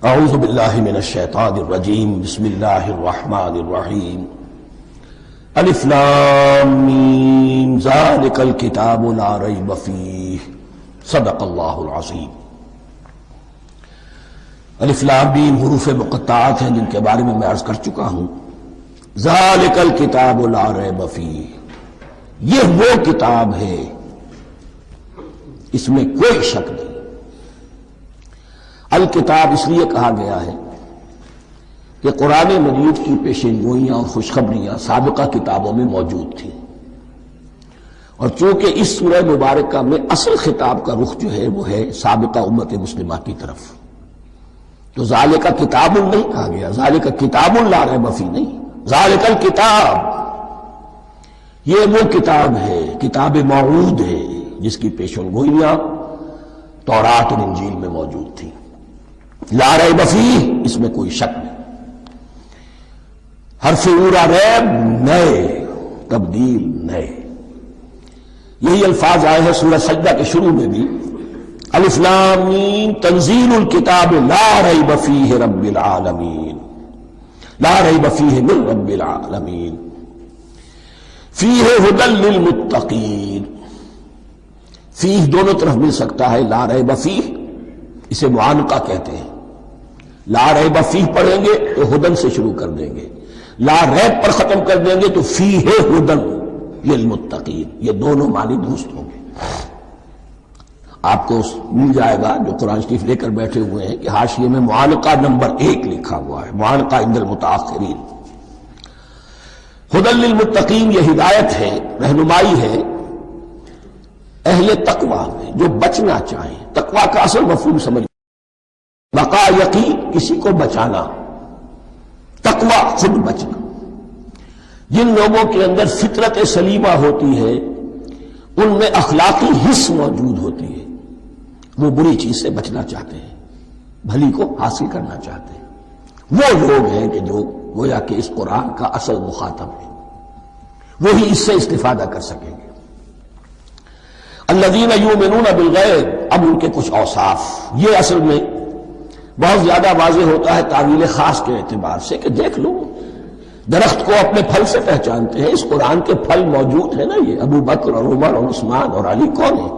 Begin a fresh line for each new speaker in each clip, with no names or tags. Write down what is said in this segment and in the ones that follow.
اعوذ باللہ من الشیطان الرجیم بسم اللہ الرحمن الرحیم الف لام میم ذالک الکتاب لا ریب فیہ صدق اللہ العظیم۔ الف لام میم حروف مقطعات ہیں جن کے بارے میں عرض کر چکا ہوں۔ ذالک الکتاب لا ریب فیہ، یہ وہ کتاب ہے اس میں کوئی شک نہیں۔ الکتاب اس لیے کہا گیا ہے کہ قرآن مجید کی پیشین گوئیاں اور خوشخبریاں سابقہ کتابوں میں موجود تھیں، اور چونکہ اس سورہ مبارکہ میں اصل خطاب کا رخ جو ہے وہ ہے سابقہ امت مسلمہ کی طرف، تو ذالک کتاب نہیں کہا گیا، ذالک کتاب لا ریب فیہ نہیں، ذالک الکتاب یہ وہ کتاب ہے، کتاب موعود ہے جس کی پیشین گوئیاں تورات اور انجیل میں موجود تھیں۔ لا ریب فیہ اس میں کوئی شک نہیں۔ حرف اورا ریب نئے، تبدیل نئے، یہی الفاظ آئے ہیں سورہ سجدہ کے شروع میں بھی، الف لام میم تنزیل الکتاب لا ریب فیہ رب العالمین، لا ریب فیہ من رب العالمین، فیہ ھدی للمتقین۔ فیہ دونوں طرف مل سکتا ہے، لا ریب فیہ اسے معانقہ کہتے ہیں، لا ریب فیہ پڑھیں گے تو ہدن سے شروع کر دیں گے، لا ریب پر ختم کر دیں گے تو فیہ ہدن للمتقین، یہ دونوں معنی درست ہوں گے۔ آپ کو مل جائے گا جو قرآن شریف لے کر بیٹھے ہوئے ہیں کہ حاشیے میں معانقہ نمبر 1 لکھا ہوا ہے، معانقہ عند المتاخرین۔ ہدن للمتقین یہ ہدایت ہے، رہنمائی ہے اہل تقویٰ میں جو بچنا چاہیں۔ تقویٰ کا اصل مفہوم سمجھ، بقا یقین کسی کو بچانا، تقویٰ خود بچنا۔ جن لوگوں کے اندر فطرت سلیمہ ہوتی ہے ان میں اخلاقی حس موجود ہوتی ہے، وہ بری چیز سے بچنا چاہتے ہیں، بھلی کو حاصل کرنا چاہتے ہیں۔ وہ لوگ ہیں کہ جو گویا کہ اس قرآن کا اصل مخاطب ہے، وہی اس سے استفادہ کر سکیں گے۔ الذین یؤمنون بالغیب، اب ان کے کچھ اوصاف، یہ اصل میں بہت زیادہ واضح ہوتا ہے تعویل خاص کے اعتبار سے کہ دیکھ لو درخت کو اپنے پھل سے پہچانتے ہیں، اس قرآن کے پھل موجود ہیں نا، یہ ابو بکر اور عمر اور عثمان اور علی کون ہیں؟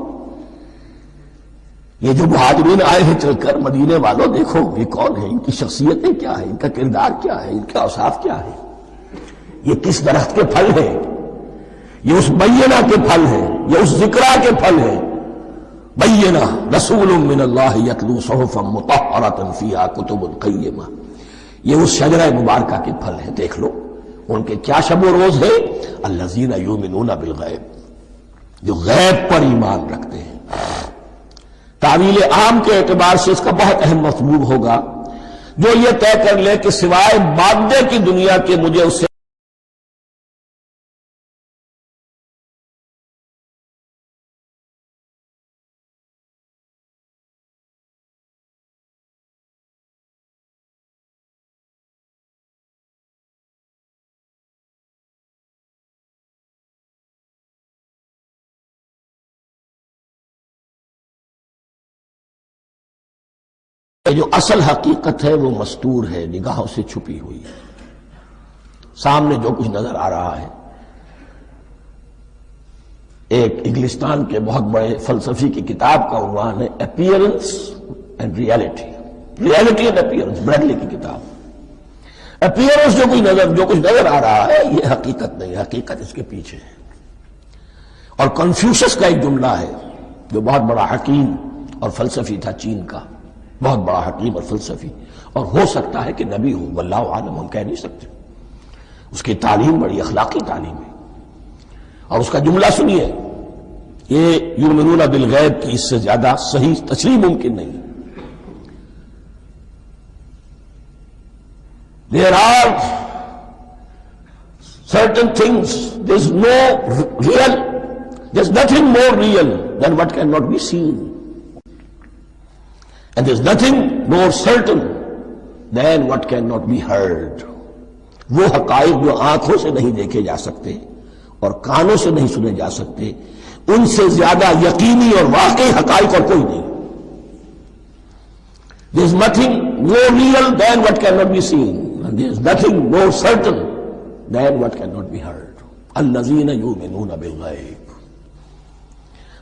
یہ جو مہاجرین آئے ہیں چل کر، مدینے والوں دیکھو یہ کون ہیں، ان کی شخصیتیں کیا ہیں، ان کا کردار کیا ہے، ان کے اوصاف کیا ہے، یہ کس درخت کے پھل ہیں، یہ اس بینہ کے پھل ہیں، یہ اس ذکرہ کے پھل ہیں۔ بینہ رسول من اللہ یتلو صحفا مطہرۃ فیہا کتب قیمہ، یہ اس شجرہ مبارکہ کے پھل ہیں۔ دیکھ لو ان کے کیا شب و روز ہے، الذین یؤمنون بالغیب، جو غیب پر ایمان رکھتے ہیں۔ تعویل عام کے اعتبار سے اس کا بہت اہم مفہوم ہوگا، جو یہ طے کر لے کہ سوائے مادے کی دنیا کے مجھے اس سے جو اصل حقیقت ہے وہ مستور ہے، نگاہوں سے چھپی ہوئی ہے۔ سامنے جو کچھ نظر آ رہا ہے، ایک انگلستان کے بہت بڑے فلسفی کی کتاب کا عنوان ہے appearance and reality, reality and appearance, Bradley کی کتاب۔ اپیئرنس جو کچھ نظر آ رہا ہے یہ حقیقت نہیں، حقیقت اس کے پیچھے ہے۔ اور کنفیوشس کا ایک جملہ ہے جو بہت بڑا حکیم اور فلسفی تھا، چین کا بہت بڑا حکیم اور فلسفی، اور ہو سکتا ہے کہ نبی ہو، واللہ عالم، ہم کہہ نہیں سکتے۔ اس کی تعلیم بڑی اخلاقی تعلیم ہے، اور اس کا جملہ سنیے، یہ یؤمنون بالغیب کی اس سے زیادہ صحیح تشریح ممکن نہیں۔ There are certain things, there's nothing more real than what cannot be seen. And there's nothing more certain than what cannot be heard. وہ حقائق جو آنکھوں سے نہیں دیکھے جا سکتے اور کانوں سے نہیں سنے جا سکتے، ان سے زیادہ یقینی اور واقعی حقائق اور کوئی نہیں۔ There is nothing more real than what cannot be seen, and there is nothing more certain than what cannot be heard. الذین یؤمنون بالغیب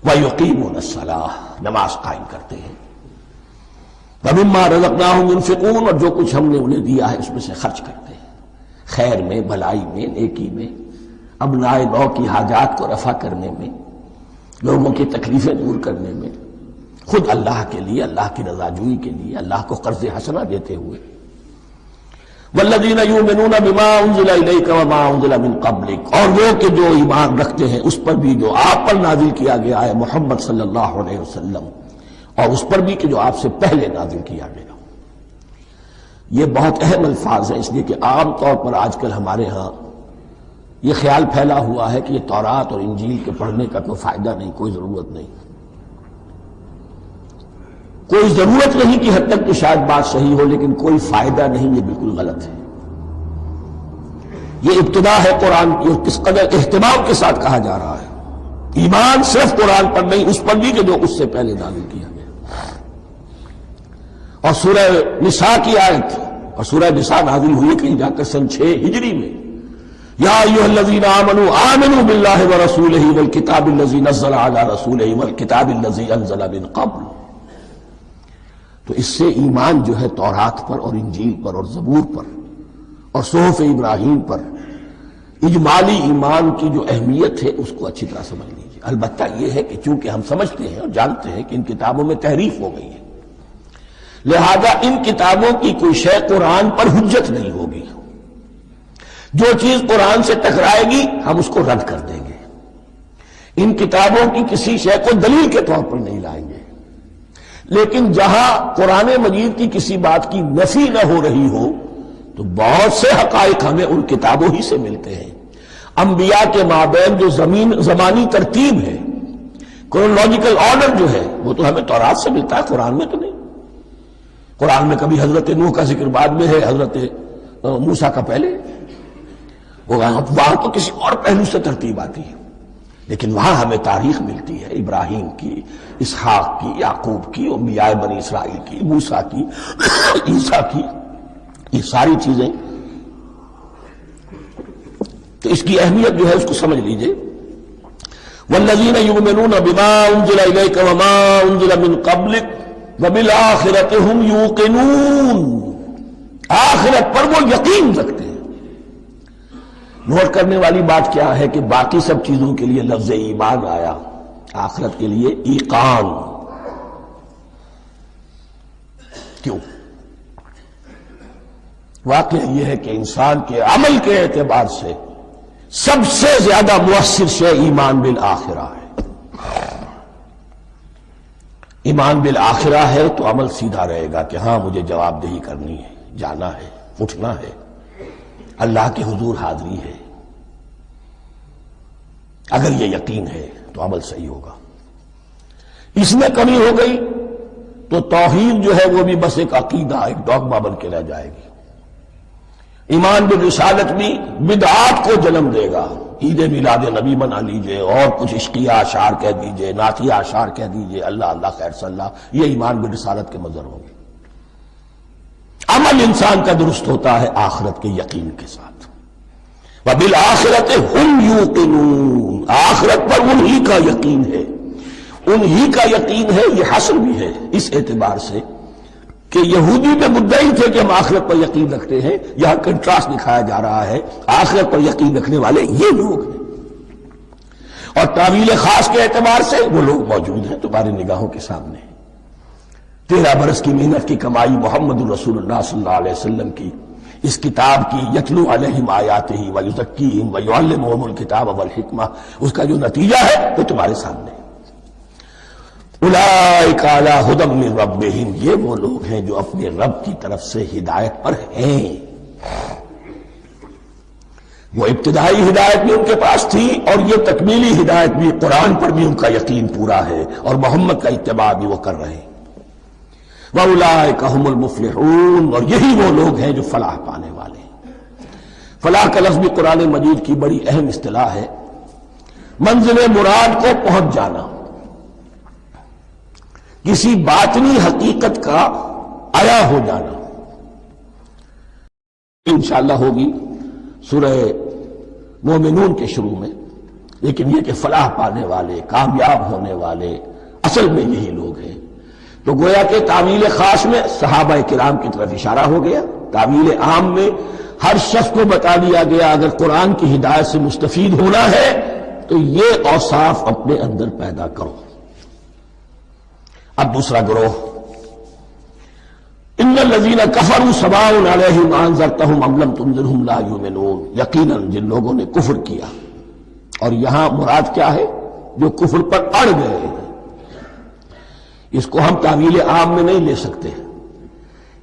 ویقیمون الصلاۃ، نماز قائم کرتے ہیں، ومما رزقناہم ينفقون، اور جو کچھ ہم نے انہیں دیا ہے اس میں سے خرچ کرتے ہیں، خیر میں، بھلائی میں، نیکی میں، ابناء نو کی حاجات کو رفع کرنے میں، لوگوں کی تکلیفیں دور کرنے میں، خود اللہ کے لیے، اللہ کی رضا جوئی کے لیے، اللہ کو قرض حسنہ دیتے ہوئے۔ والذین یؤمنون بما انزل الیک وما انزل من قبلک، اور وہ کہ جو ایمان رکھتے ہیں اس پر بھی جو آپ پر نازل کیا گیا ہے محمد صلی اللہ علیہ وسلم، اور اس پر بھی کہ جو آپ سے پہلے نازل کیا گیا۔ یہ بہت اہم الفاظ ہیں، اس لیے کہ عام طور پر آج کل ہمارے ہاں یہ خیال پھیلا ہوا ہے کہ یہ تورات اور انجیل کے پڑھنے کا کوئی فائدہ نہیں، کوئی ضرورت نہیں، کوئی ضرورت نہیں کی حد تک تو شاید بات صحیح ہو، لیکن کوئی فائدہ نہیں، یہ بالکل غلط ہے۔ یہ ابتدا ہے قرآن کی، اور کس قدر اہتمام کے ساتھ کہا جا رہا ہے، ایمان صرف قرآن پر نہیں، اس پر بھی کہ جو اس سے پہلے نازل کیا گیا۔ اور سورہ نساء کی آیت، اور سورہ نساء نازل ہوئی کہیں جا کر سن 6 ہجری میں، یا ایھا الذین آمنوا آمنوا باللہ ورسولہ والکتاب الذی نزل علی رسولہ والکتاب الذی انزل من قبل۔ تو اس سے ایمان جو ہے تورات پر اور انجیل پر اور زبور پر اور صحف ابراہیم پر، اجمالی ایمان کی جو اہمیت ہے اس کو اچھی طرح سمجھ لیجیے۔ البتہ یہ ہے کہ چونکہ ہم سمجھتے ہیں اور جانتے ہیں کہ ان کتابوں میں تحریف ہو گئی ہے، لہذا ان کتابوں کی کوئی شے قرآن پر حجت نہیں ہوگی، جو چیز قرآن سے ٹکرائے گی ہم اس کو رد کر دیں گے، ان کتابوں کی کسی شے کو دلیل کے طور پر نہیں لائیں گے۔ لیکن جہاں قرآن مجید کی کسی بات کی نفی نہ ہو رہی ہو تو بہت سے حقائق ہمیں ان کتابوں ہی سے ملتے ہیں۔ انبیاء کے مابین جو زمانی ترتیب ہے، کرونالوجیکل آرڈر جو ہے، وہ تو ہمیں تورات سے ملتا ہے، قرآن میں تو نہیں۔ قرآن میں کبھی حضرت نوح کا ذکر بعد میں ہے، حضرت موسیٰ کا پہلے، وہاں تو کسی اور پہلو سے ترتیب آتی ہے، لیکن وہاں ہمیں تاریخ ملتی ہے ابراہیم کی، اسحاق کی، یعقوب کی، انبیاء بنی اسرائیل کی، موسیٰ کی، عیسیٰ کی، یہ ساری چیزیں۔ تو اس کی اہمیت جو ہے اس کو سمجھ لیجئے۔ والذین یؤمنون بما انزل الیک وما انزل من قبلک وبالآخرۃ ھم یوقنون، آخرت پر وہ یقین رکھتے ہیں۔ نوٹ کرنے والی بات کیا ہے کہ باقی سب چیزوں کے لیے لفظ ایمان آیا، آخرت کے لیے ایقان کیوں؟ واقعہ یہ ہے کہ انسان کے عمل کے اعتبار سے سب سے زیادہ مؤثر شے ایمان بالآخرہ ہے۔ ایمان بالآخرہ ہے تو عمل سیدھا رہے گا کہ ہاں مجھے جواب دہی کرنی ہے، جانا ہے، اٹھنا ہے، اللہ کے حضور حاضری ہے۔ اگر یہ یقین ہے تو عمل صحیح ہوگا۔ اس میں کمی ہو گئی تو توحید جو ہے وہ بھی بس ایک عقیدہ، ایک ڈوگما بن کے رہ جائے گی۔ ایمان بالرسالت بھی بدعات کو جنم دے گا، عید میلاد نبی منا لیجئے، اور کچھ عشقیہ اشعار کہہ دیجئے، نعتیہ اشعار کہہ دیجئے، اللہ اللہ خیر صلی اللہ، یہ ایمان بالرسالت کے مظہر ہوں گے۔ عمل انسان کا درست ہوتا ہے آخرت کے یقین کے ساتھ۔ وبالآخرۃ ھم یوقنون، آخرت پر انہی کا یقین ہے، انہی کا یقین ہے۔ یہ حصر بھی ہے اس اعتبار سے کہ یہودی میں مدعی تھے کہ ہم آخرت پر یقین رکھتے ہیں، یہاں کنٹراسٹ دکھایا جا رہا ہے، آخرت پر یقین رکھنے والے یہ لوگ ہیں، اور تعویل خاص کے اعتبار سے وہ لوگ موجود ہیں تمہاری نگاہوں کے سامنے۔ 13 برس کی محنت کی کمائی محمد الرسول اللہ صلی اللہ علیہ وسلم کی، اس کتاب کی، یتلو علیہم آیاتہ ویزکیہم ویعلمہم الکتاب والحکمہ، اس کا جو نتیجہ ہے وہ تمہارے سامنے۔ اولئک علی ھدی من ربہم، یہ وہ لوگ ہیں جو اپنے رب کی طرف سے ہدایت پر ہیں۔ وہ ابتدائی ہدایت بھی ان کے پاس تھی، اور یہ تکمیلی ہدایت بھی، قرآن پر بھی ان کا یقین پورا ہے، اور محمد کا اتباع بھی وہ کر رہے ہیں۔ وَأُولَٰئِكَ هُمُ الْمُفْلِحُونَ، اور یہی وہ لوگ ہیں جو فلاح پانے والے ہیں۔ فلاح کا لفظ بھی قرآن مجید کی بڑی اہم اصطلاح ہے، منزل مراد کو پہنچ جانا، کسی باطنی حقیقت کا عیا ہو جانا، انشاءاللہ ہوگی سورہ مومنون کے شروع میں، لیکن یہ کہ فلاح پانے والے، کامیاب ہونے والے اصل میں یہی لوگ ہیں۔ تو گویا کہ تعویل خاص میں صحابہ کرام کی طرف اشارہ ہو گیا، تعویل عام میں ہر شخص کو بتا دیا گیا اگر قرآن کی ہدایت سے مستفید ہونا ہے تو یہ اوصاف اپنے اندر پیدا کرو۔ اب دوسرا گروہ، ان الذین کفروا سواء علیہم انذرتہم ام لم تنذرہم لا یؤمنون، یقیناً جن لوگوں نے کفر کیا، اور یہاں مراد کیا ہے؟ جو کفر پر اڑ گئے ہیں۔ اس کو ہم تعویل عام میں نہیں لے سکتے،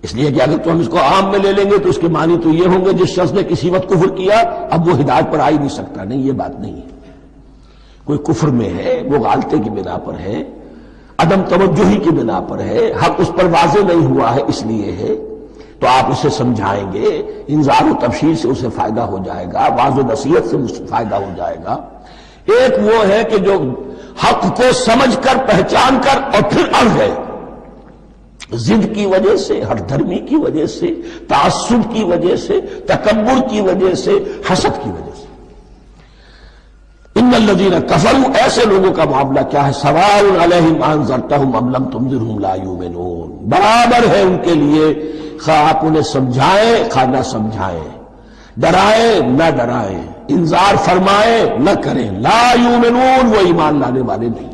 اس لیے کہ اگر تو ہم اس کو عام میں لے لیں گے تو اس کے معنی تو یہ ہوں گے جس شخص نے کسی وقت کفر کیا اب وہ ہدایت پر آ ہی نہیں سکتا۔ نہیں، یہ بات نہیں ہے۔ کوئی کفر میں ہے، وہ غالطے کی بنا پر ہے، عدم توجہی کی بنا پر ہے، حق اس پر واضح نہیں ہوا ہے اس لیے ہے، تو آپ اسے سمجھائیں گے، انذار و تبشیر سے اسے فائدہ ہو جائے گا، واعظ و نصیحت سے اسے فائدہ ہو جائے گا۔ ایک وہ ہے کہ جو حق کو سمجھ کر پہچان کر اور پھر اڑ گئے، ضد کی وجہ سے، ہٹ دھرمی کی وجہ سے، تعصب کی وجہ سے، تکبر کی وجہ سے، حسد کی وجہ سے۔ ان الذین کفروا، ایسے لوگوں کا معاملہ کیا ہے؟ سواء علیہم انذرتہم ام لم تنذرہم لا یؤمنون، برابر ہے ان کے لیے خواہ آپ انہیں سمجھائیں خواہ نہ سمجھائیں، ڈرائیں نہ ڈرائیں، انذار فرمائیں نہ کریں، لا یؤمنون، وہ ایمان لانے والے نہیں۔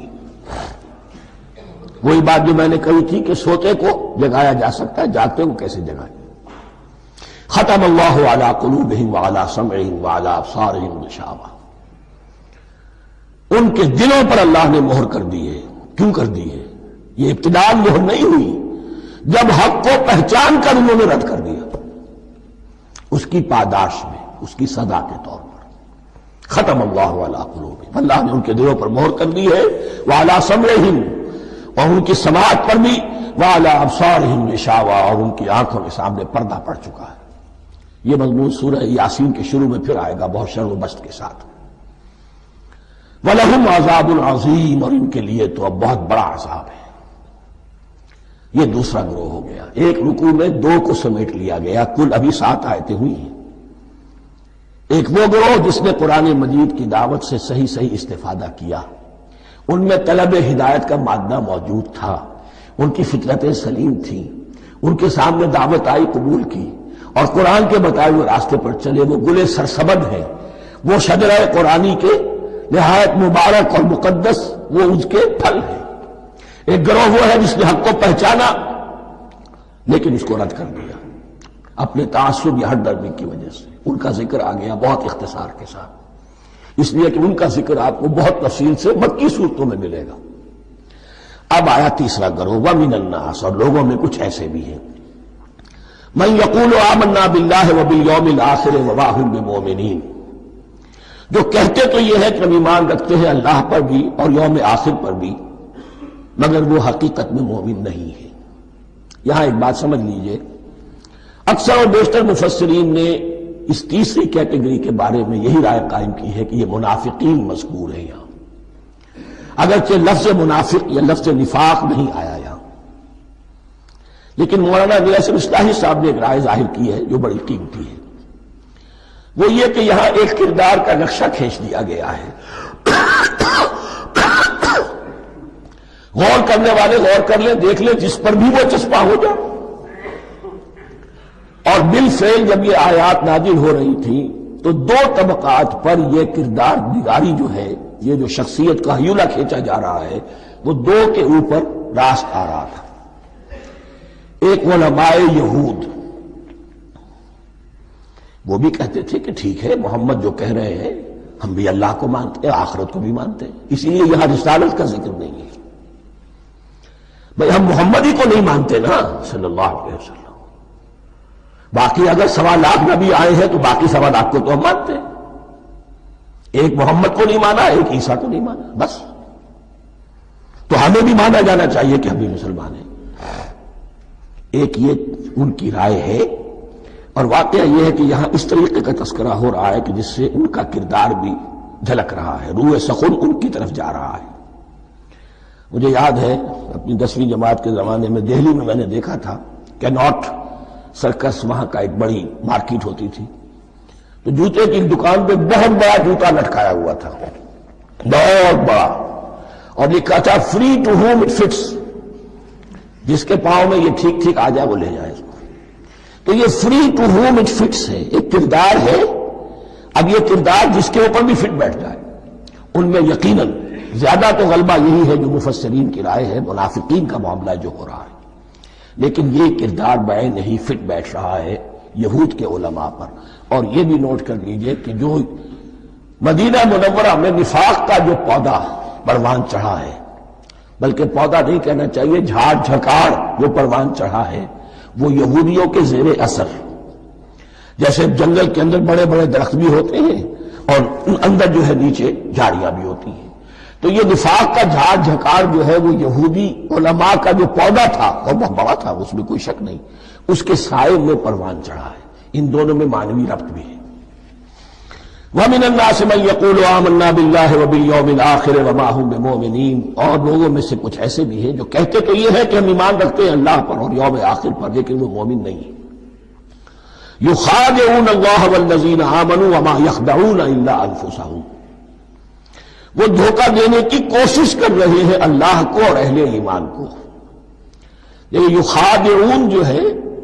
وہی بات جو میں نے کہی تھی کہ سوتے کو جگایا جا سکتا ہے، جاگتے کو کیسے جگائیں؟ ختم اللہ علی قلوبہم وعلی سمعہم وعلی ابصارہم غشاوہ، ان کے دلوں پر اللہ نے مہر کر دی ہے۔ کیوں کر دی ہے؟ یہ ابتداء مہر نہیں ہوئی، جب حق کو پہچان کر انہوں نے رد کر دیا، اس کی پاداش میں، اس کی سزا کے طور پر۔ ختم اللہ علی قلوبہم، اللہ نے ان کے دلوں پر مہر کر دی ہے، وعلی سمعہم، اور ان کی سماعت پر بھی، وعلی ابصارہم غشاوہ، اور ان کی آنکھوں کے سامنے پردہ پڑ چکا ہے۔ یہ مضمون سورہ یاسین کے شروع میں پھر آئے گا بہت شر و بست کے ساتھ۔ وَلَهُمْ عَذَابٌ عَظِيمٌ، اور ان کے لیے تو اب بہت بڑا عذاب ہے۔ یہ دوسرا گروہ ہو گیا، ایک رکوع میں دو کو سمیٹ لیا گیا، کل ابھی 7 آیتیں ہوئی ہیں۔ ایک وہ گروہ جس نے قرآن مجید کی دعوت سے صحیح صحیح استفادہ کیا، ان میں طلب ہدایت کا مادہ موجود تھا، ان کی فطرتیں سلیم تھیں، ان کے سامنے دعوت آئی، قبول کی، اور قرآن کے بتائے ہوئے راستے پر چلے۔ وہ گلے سرسبد ہیں، وہ شجرہ قرآنی کے نہایت مبارک اور مقدس، وہ اس کے پھل ہیں۔ ایک گروہ وہ ہے جس نے حق کو پہچانا لیکن اس کو رد کر دیا اپنے تعصب یا ہٹ درمی کی وجہ سے۔ ان کا ذکر آ گیا بہت اختصار کے ساتھ، اس لیے کہ ان کا ذکر آپ کو بہت تفصیل سے مکی صورتوں میں ملے گا۔ اب آیا تیسرا گروہ، وَمِنَ النَّاسِ، اور لوگوں میں کچھ ایسے بھی ہیں، مَن يَقُولُ آمَنَّا بِاللَّهِ وَبِالْيَوْمِ الْآخِرِ وَمَا هُم بِمُؤْمِنِينَ، جو کہتے تو یہ ہے کہ ہم ایمان رکھتے ہیں اللہ پر بھی اور یوم آخر پر بھی، مگر وہ حقیقت میں مومن نہیں ہے۔ یہاں ایک بات سمجھ لیجئے، اکثر اور بیشتر مفسرین نے اس تیسری کیٹیگری کے بارے میں یہی رائے قائم کی ہے کہ یہ منافقین مذکور ہیں یہاں، اگرچہ لفظ منافق یا لفظ نفاق نہیں آیا یہاں، لیکن مولانا نیاز اصلاحی صاحب نے ایک رائے ظاہر کی ہے جو بڑی قیمتی ہے، وہ یہ کہ یہاں ایک کردار کا نقشہ کھینچ دیا گیا ہے۔ غور کرنے والے غور کر لیں، دیکھ لیں، جس پر بھی وہ چسپاں ہو جائے۔ اور بالفعل جب یہ آیات نازل ہو رہی تھی تو دو طبقات پر یہ کردار نگاری جو ہے، یہ جو شخصیت کا ہیولہ کھینچا جا رہا ہے، وہ دو کے اوپر راست آ رہا تھا۔ ایک علماء یہود، وہ بھی کہتے تھے کہ ٹھیک ہے محمد جو کہہ رہے ہیں، ہم بھی اللہ کو مانتے ہیں، آخرت کو بھی مانتے ہیں، اسی لیے یہاں رسالت کا ذکر نہیں ہے۔ بھئی ہم محمد ہی کو نہیں مانتے نا صلی اللہ علیہ وسلم، باقی اگر 1.25 لاکھ نبی آئے ہیں تو باقی 1.25 لاکھ کو تو ہم مانتے ہیں، ایک محمد کو نہیں مانا، ایک عیسیٰ کو نہیں مانا، بس۔ تو ہمیں بھی مانا جانا چاہیے کہ ہم بھی مسلمان ہیں۔ ایک یہ ان کی رائے ہے، اور واقعہ یہ ہے کہ یہاں اس طریقے کا تذکرہ ہو رہا ہے کہ جس سے ان کا کردار بھی جھلک رہا ہے، روح سخن ان کی طرف جا رہا ہے۔ مجھے یاد ہے اپنی 10ویں جماعت کے زمانے میں دہلی میں نے دیکھا تھا کہ نوٹ سرکس وہاں کا ایک بڑی مارکیٹ ہوتی تھی، تو جوتے کی دکان پہ بہت بڑا جوتا لٹکایا ہوا تھا، بہت بڑا، اور لکھا تھا free to home it fits, جس کے پاؤں میں یہ ٹھیک ٹھیک آ جائے وہ لے جائے اس کو۔ تو یہ free to home it fits ہے، ایک کردار ہے، اب یہ کردار جس کے اوپر بھی فٹ بیٹھ جائے، ان میں یقیناً زیادہ تو غلبہ یہی ہے جو مفسرین کی رائے ہے، منافقین کا معاملہ جو ہو رہا ہے، لیکن یہ کردار بعین نہیں فٹ بیٹھ رہا ہے یہود کے علماء پر۔ اور یہ بھی نوٹ کر لیجئے کہ جو مدینہ منورہ میں نفاق کا جو پودا پروان چڑھا ہے، بلکہ پودا نہیں کہنا چاہیے، جھاڑ جھکاڑ جو پروان چڑھا ہے، وہ یہودیوں کے زیر اثر، جیسے جنگل کے اندر بڑے بڑے درخت بھی ہوتے ہیں اور اندر جو ہے نیچے جھاڑیاں بھی ہوتی ہیں، تو یہ نفاق کا جھاڑ جھکاڑ جو ہے وہ یہودی علماء کا جو پودا تھا اور بہت بڑا تھا، اس میں کوئی شک نہیں، اس کے سائے میں پروان چڑھا ہے۔ ان دونوں میں معنوی ربط بھی ہے۔ وَمِنَ النَّاسِ مَن يَقُولُ آمَنَّا بِاللَّهِ وَبِالْيَوْمِ الْآخِرِ وَمَا هُمْ بِمُؤْمِنِينَ، اور لوگوں میں سے کچھ ایسے بھی ہیں جو کہتے تو یہ ہے کہ ہم ایمان رکھتے ہیں اللہ پر اور یوم آخر پر، لیکن وہ مومن نہیں ہیں۔ يُخَادِعُونَ اللَّهَ وَالَّذِينَ آمَنُوا وَمَا يَخْدَعُونَ إِلَّا أَنفُسَهُمْ، وہ دھوکہ دینے کی کوشش کر رہے ہیں اللہ کو اور اہل ایمان کو۔ یہ یخادعون جو ہے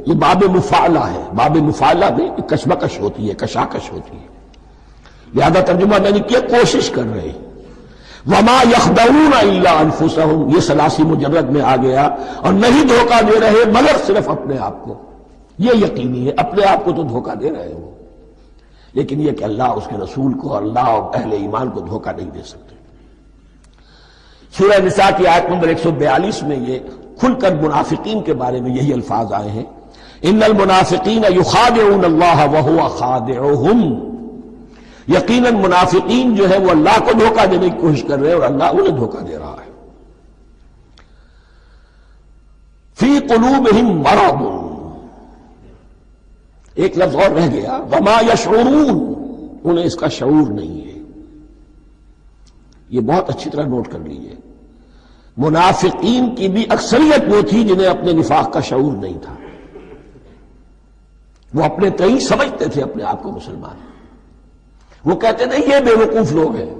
یہ باب مفعلہ ہے، باب مفعلہ میں کشمکش ہوتی ہے، کشاکش ہوتی ہے، لہذا ترجمہ میں نے کیا کوشش کر رہے ہیں۔ وما يخدعون الا انفسهم، یہ ثلاثی مجرد میں آ گیا، اور نہیں دھوکہ دے رہے مگر صرف اپنے آپ کو، یہ یقینی ہے اپنے آپ کو تو دھوکہ دے رہے ہو، لیکن یہ کہ اللہ اس کے رسول کو اور اللہ اور اہل ایمان کو دھوکہ نہیں دے سکتے۔ سورہ نساء کی آیت نمبر 142 میں یہ کھل کر منافقین کے بارے میں یہی الفاظ آئے ہیں، ان المنافقین یخادعون اللہ وہو خادعہم، یقیناً منافقین جو ہے وہ اللہ کو دھوکہ دینے کی کوشش کر رہے ہیں اور اللہ انہیں دھوکہ دے رہا ہے۔ فی قلوبہم مرض، ایک لفظ اور رہ گیا، وما یشعرون، انہیں اس کا شعور نہیں ہے۔ یہ بہت اچھی طرح نوٹ کر لیجئے، منافقین کی بھی اکثریت وہ تھی جنہیں اپنے نفاق کا شعور نہیں تھا، وہ اپنے تئیں سمجھتے تھے اپنے آپ کو مسلمان، وہ کہتے تھے یہ بے وقوف لوگ ہیں،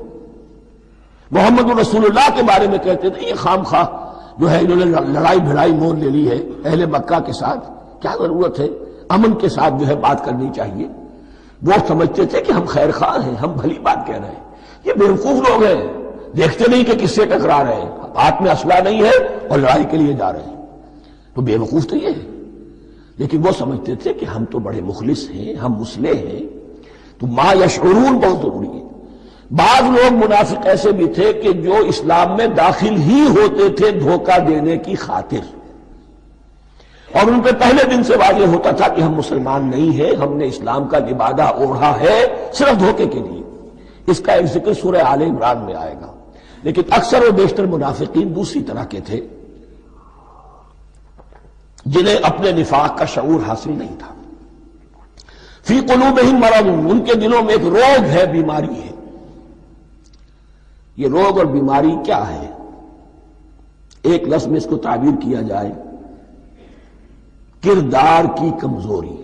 محمد رسول اللہ کے بارے میں کہتے تھے یہ خام خواہ جو ہے انہوں نے لڑائی بھڑائی مول لے لی ہے اہل مکہ کے ساتھ، کیا ضرورت ہے، امن کے ساتھ جو ہے بات کرنی چاہیے۔ وہ سمجھتے تھے کہ ہم خیر خواہ ہیں، ہم بھلی بات کہہ رہے ہیں، یہ بے وقوف لوگ ہیں، دیکھتے نہیں کہ کس سے ٹکرا رہے ہیں، ہاتھ میں اسلحہ نہیں ہے اور لڑائی کے لیے جا رہے ہیں، تو بے وقوف تو یہ ہے۔ لیکن وہ سمجھتے تھے کہ ہم تو بڑے مخلص ہیں، ہم مسلح ہیں، تو ما یشعرون بہت ضروری ہے۔ بعض لوگ منافق ایسے بھی تھے کہ جو اسلام میں داخل ہی ہوتے تھے دھوکہ دینے کی خاطر، اور ان پہ پہلے دن سے واضح ہوتا تھا کہ ہم مسلمان نہیں ہیں، ہم نے اسلام کا لبادہ اوڑھا ہے صرف دھوکے کے لیے۔ اس کا ایک ذکر سورہ آل عمران میں آئے گا، لیکن اکثر و بیشتر منافقین دوسری طرح کے تھے جنہیں اپنے نفاق کا شعور حاصل نہیں تھا۔ فی قلوبہم مرض، ان کے دلوں میں ایک روگ ہے، بیماری ہے۔ یہ روگ اور بیماری کیا ہے؟ ایک لفظ میں اس کو تعبیر کیا جائے، کردار کی کمزوری،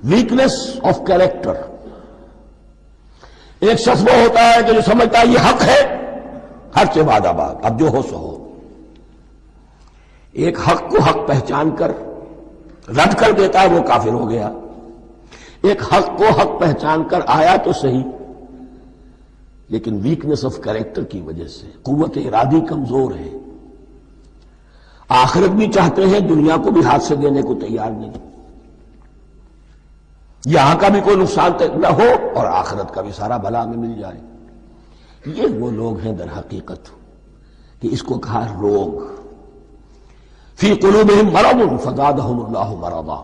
ویکنس آف کیریکٹر۔ ایک شخص وہ ہوتا ہے کہ جو سمجھتا ہے یہ حق ہے، حق سے بعد آباد، اب جو ہو سو ہو۔ ایک حق کو حق پہچان کر رد کر دیتا ہے، وہ کافر ہو گیا۔ ایک حق کو حق پہچان کر آیا تو صحیح، لیکن ویکنس آف کیریکٹر کی وجہ سے قوت ارادی کمزور ہے، آخرت بھی چاہتے ہیں، دنیا کو بھی ہاتھ سے دینے کو تیار نہیں، یہاں کا بھی کوئی نقصان نہ ہو اور آخرت کا بھی سارا بھلا ہمیں مل جائے۔ یہ وہ لوگ ہیں در حقیقت کہ اس کو کہا روگ۔ فی قلوبہم مرض فزادہم اللہ مرضا،